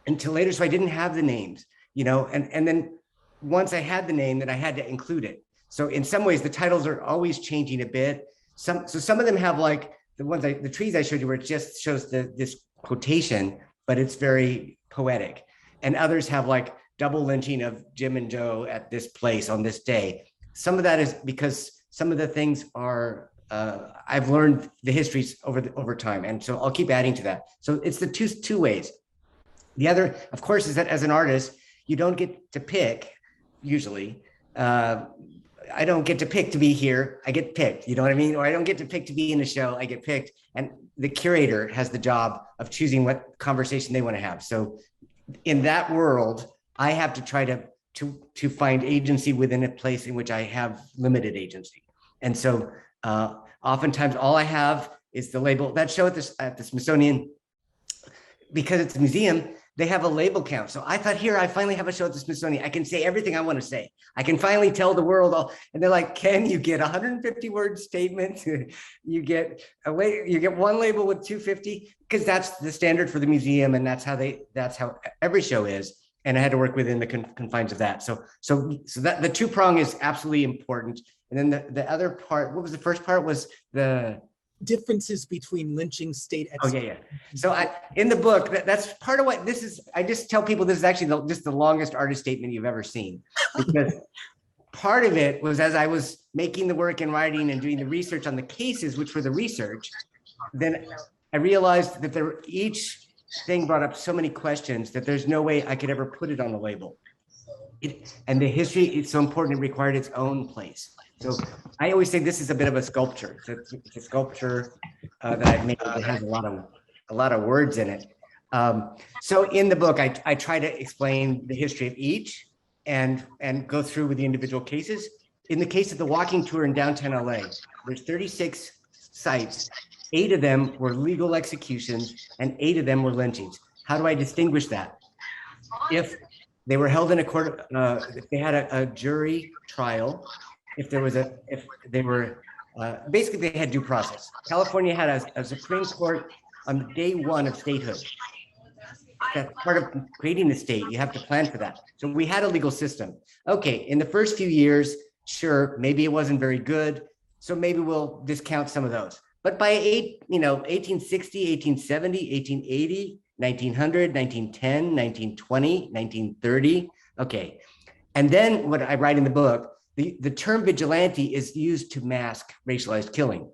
until later, so I didn't have the names, and then once I had the name, then I had to include it. So in some ways, the titles are always changing a bit. So some of them have, like the trees I showed you, where it just shows this quotation, but it's very poetic. And others have like double lynching of Jim and Joe at this place on this day. Some of that is because some of the things are, I've learned the histories over time. And so I'll keep adding to that. So it's the two ways. The other, of course, is that as an artist, you don't get to pick, usually. I don't get to pick to be here, I get picked, you know what I mean? Or I don't get to pick to be in a show, I get picked. And the curator has the job of choosing what conversation they want to have. So in that world, I have to try to find agency within a place in which I have limited agency. And so oftentimes all I have is the label. That show at the Smithsonian, because it's a museum, they have a label count. So I thought, here, I finally have a show at the Smithsonian. I can say everything I want to say. I can finally tell the world all, and they're like, Ken, you get 150-word statement. You get one label with 250, because that's the standard for the museum, and that's how every show is. And I had to work within the confines of that. So that the two prong is absolutely important. And then the other part, what was the first part? Was the differences between lynching state. Oh yeah. So in the book, that's part of what this is. I just tell people this is actually just the longest artist statement you've ever seen, because part of it was as I was making the work and writing and doing the research on the cases, which were the research, then I realized that each thing brought up so many questions that there's no way I could ever put it on the label. And the history, it's so important, it required its own place. So I always say this is a bit of a sculpture. It's a sculpture that I've made that has a lot of words in it. So in the book, I try to explain the history of each and go through with the individual cases. In the case of the walking tour in downtown LA, there's 36 sites. 8 of them were legal executions and 8 of them were lynchings. How do I distinguish that? If they were held in a court, if they had a jury trial, if they were, basically they had due process. California had a Supreme Court on day 1 of statehood. That's part of creating the state. You have to plan for that. So we had a legal system. Okay, in the first few years, sure, maybe it wasn't very good. So maybe we'll discount some of those. But by 1860, 1870, 1880, 1900, 1910, 1920, 1930. Okay. And then what I write in the book, the term vigilante is used to mask racialized killing.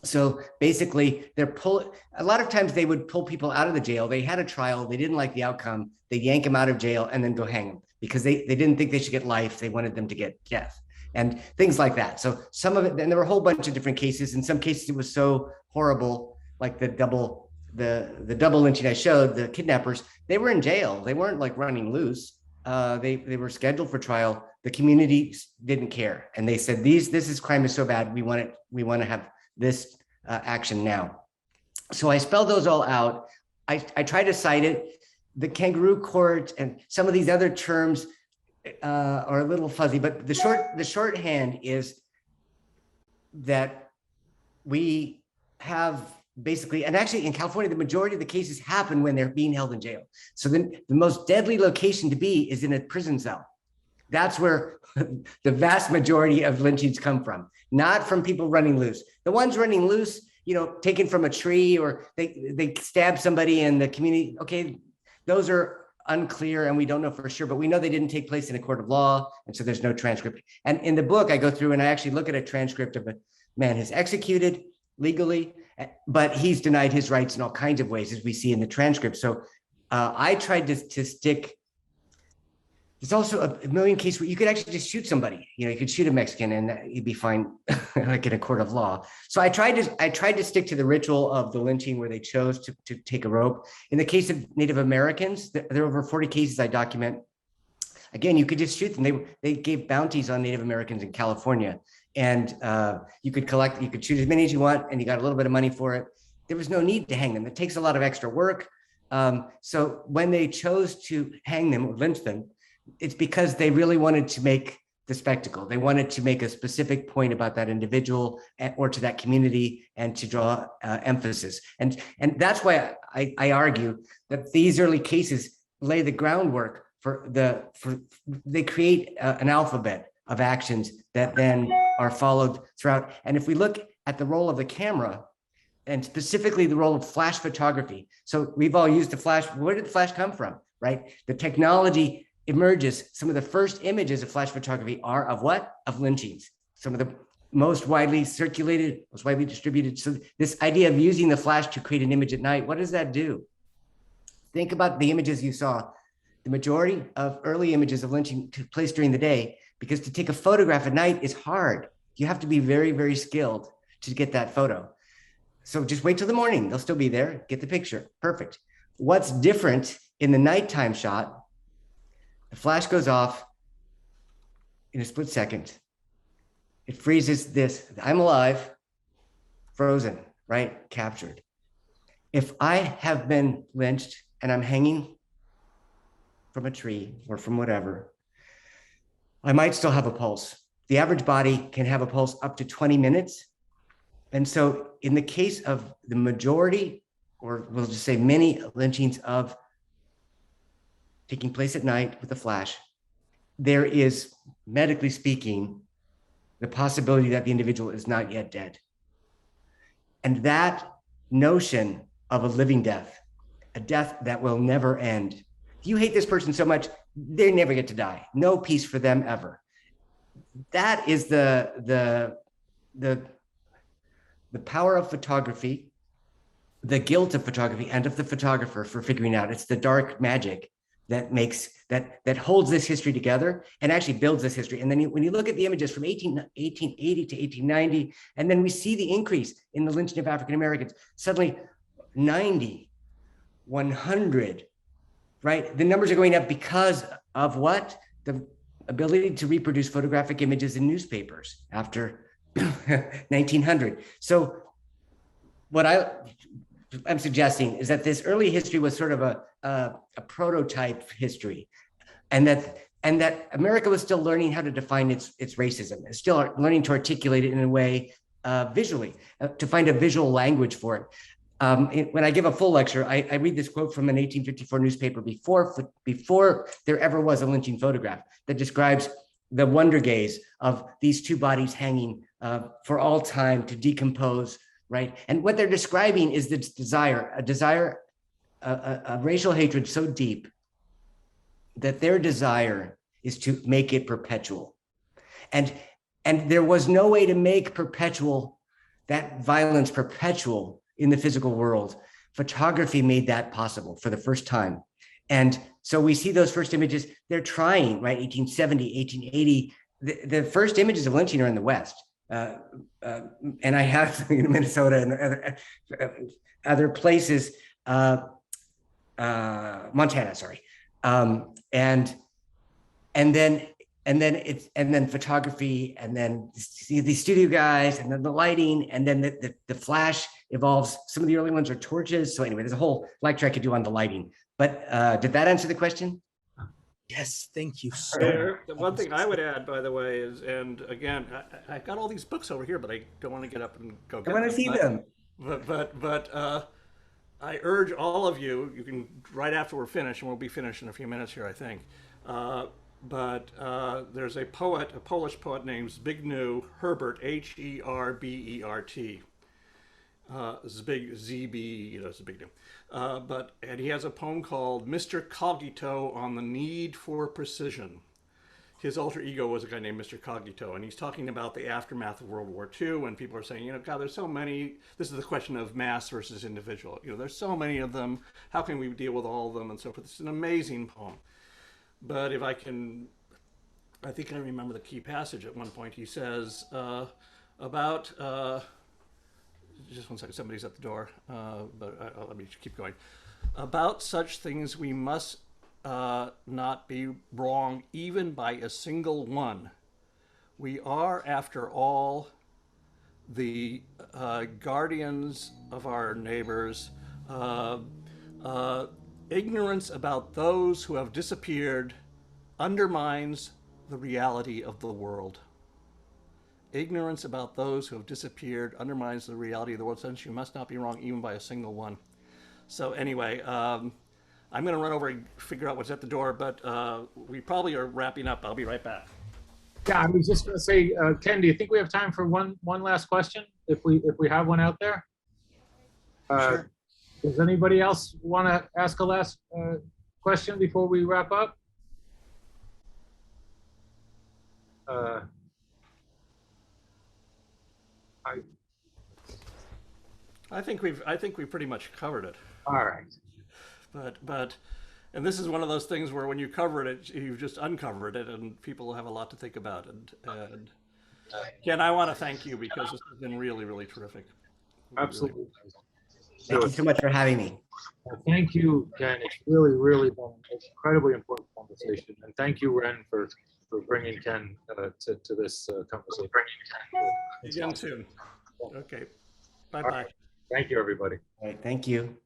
So basically a lot of times they would pull people out of the jail. They had a trial, they didn't like the outcome. They yank them out of jail and then go hang them because they didn't think they should get life. They wanted them to get death and things like that. So some of it, and there were a whole bunch of different cases. In some cases it was so horrible, like the double lynching I showed, the kidnappers, they were in jail. They weren't like running loose. They were scheduled for trial. The community didn't care. And they said, this crime is so bad. We want to have this action now. So I spelled those all out. I tried to cite it. The kangaroo court and some of these other terms are a little fuzzy, but the shorthand is that we have basically, and actually in California, the majority of the cases happen when they're being held in jail. So then the most deadly location to be is in a prison cell. That's where the vast majority of lynchings come from, not from people running loose. The ones running loose, taken from a tree, or they stab somebody in the community. Okay, those are unclear and we don't know for sure, but we know they didn't take place in a court of law. And so there's no transcript. And in the book, I go through and I actually look at a transcript of a man who's executed legally, but he's denied his rights in all kinds of ways, as we see in the transcript. So I tried to stick. There's also a million cases where you could actually just shoot somebody. You could shoot a Mexican and you'd be fine, like in a court of law. So I tried to stick to the ritual of the lynching where they chose to take a rope. In the case of Native Americans, there are over 40 cases I document. Again, you could just shoot them. They gave bounties on Native Americans in California, and you could shoot as many as you want, and you got a little bit of money for it. There was no need to hang them. It takes a lot of extra work. So when they chose to hang them or lynch them, it's because they really wanted to make the spectacle. They wanted to make a specific point about that individual or to that community and to draw emphasis. And that's why I argue that these early cases lay the groundwork they create an alphabet of actions that then are followed throughout. And if we look at the role of the camera, and specifically the role of flash photography. So we've all used the flash. Where did the flash come from, right? The technology emerges. Some of the first images of flash photography are of what? Of lynchings. Some of the most widely circulated, most widely distributed. So this idea of using the flash to create an image at night, what does that do? Think about the images you saw. The majority of early images of lynching took place during the day, because to take a photograph at night is hard. You have to be very, very skilled to get that photo. So just wait till the morning. They'll still be there. Get the picture. Perfect. What's different in the nighttime shot? The flash goes off in a split second. It freezes this. I'm alive, frozen, right? Captured. If I have been lynched and I'm hanging from a tree or from whatever, I might still have a pulse. The average body can have a pulse up to 20 minutes. And so in the case of the majority, or we'll just say many lynchings of taking place at night with a flash, there is, medically speaking, the possibility that the individual is not yet dead. And that notion of a living death, a death that will never end. You hate this person so much, they never get to die. No peace for them ever. That is the power of photography, the guilt of photography and of the photographer for figuring out. It's the dark magic that makes that holds this history together and actually builds this history. And then when you look at the images from 1880 to 1890, and then we see the increase in the lynching of African Americans, suddenly 90, 100, right? The numbers are going up because of what? The ability to reproduce photographic images in newspapers after 1900. So what I'm suggesting is that this early history was sort of a prototype history, and that America was still learning how to define its racism. It's still learning to articulate it in a way visually, to find a visual language for it. When I give a full lecture, I read this quote from an 1854 newspaper before there ever was a lynching photograph that describes the wonder gaze of these two bodies hanging for all time to decompose, right? And what they're describing is this desire, a racial hatred so deep that their desire is to make it perpetual. And there was no way to make that violence perpetual in the physical world. Photography made that possible for the first time. And so we see those first images, they're trying, right? 1870, 1880, the first images of lynching are in the West. And I have in Minnesota and other places, Montana, sorry. And then photography, and then the studio guys, and then the lighting, and then the flash evolves. Some of the early ones are torches. So anyway, there's a whole lecture I could do on the lighting. But did that answer the question? Yes, thank you so much. The one thing I would add, by the way, is, and again, I've got all these books over here, but I don't want to get up and go get them. I want to see them. But I urge all of you, you can, right after we're finished, and we'll be finished in a few minutes here, I think. But there's a Polish poet named Zbigniew Herbert, Herbert. ZB, it's a big deal. And he has a poem called Mr. Cogito on the Need for Precision. His alter ego was a guy named Mr. Cogito, and he's talking about the aftermath of World War II, when people are saying, God, there's so many, this is the question of mass versus individual. There's so many of them, how can we deal with all of them, and so forth. It's an amazing poem. But if I think I remember the key passage at one point. He says just one second, somebody's at the door, but let me keep going. About such things we must not be wrong even by a single one. We are, after all, the guardians of our neighbors. Ignorance about those who have disappeared undermines the reality of the world. Ignorance about those who have disappeared undermines the reality of the world, since you must not be wrong even by a single one. So anyway, I'm going to run over and figure out what's at the door, but we probably are wrapping up. I'll be right back. Yeah, I was just going to say, Ken, do you think we have time for one last question, if we have one out there? Sure. Does anybody else want to ask a last question before we wrap up? I think we've pretty much covered it. All right. And this is one of those things where when you cover it, you've just uncovered it, and people have a lot to think about. And Ken, I want to thank you, because this has been really, really terrific. Absolutely. Thank you so much for having me. Thank you, Ken. It's really, really been an incredibly important conversation. And thank you, Ren, for bringing Ken to this conversation. Again soon. Okay. Bye-bye. Thank you, everybody. All right, thank you.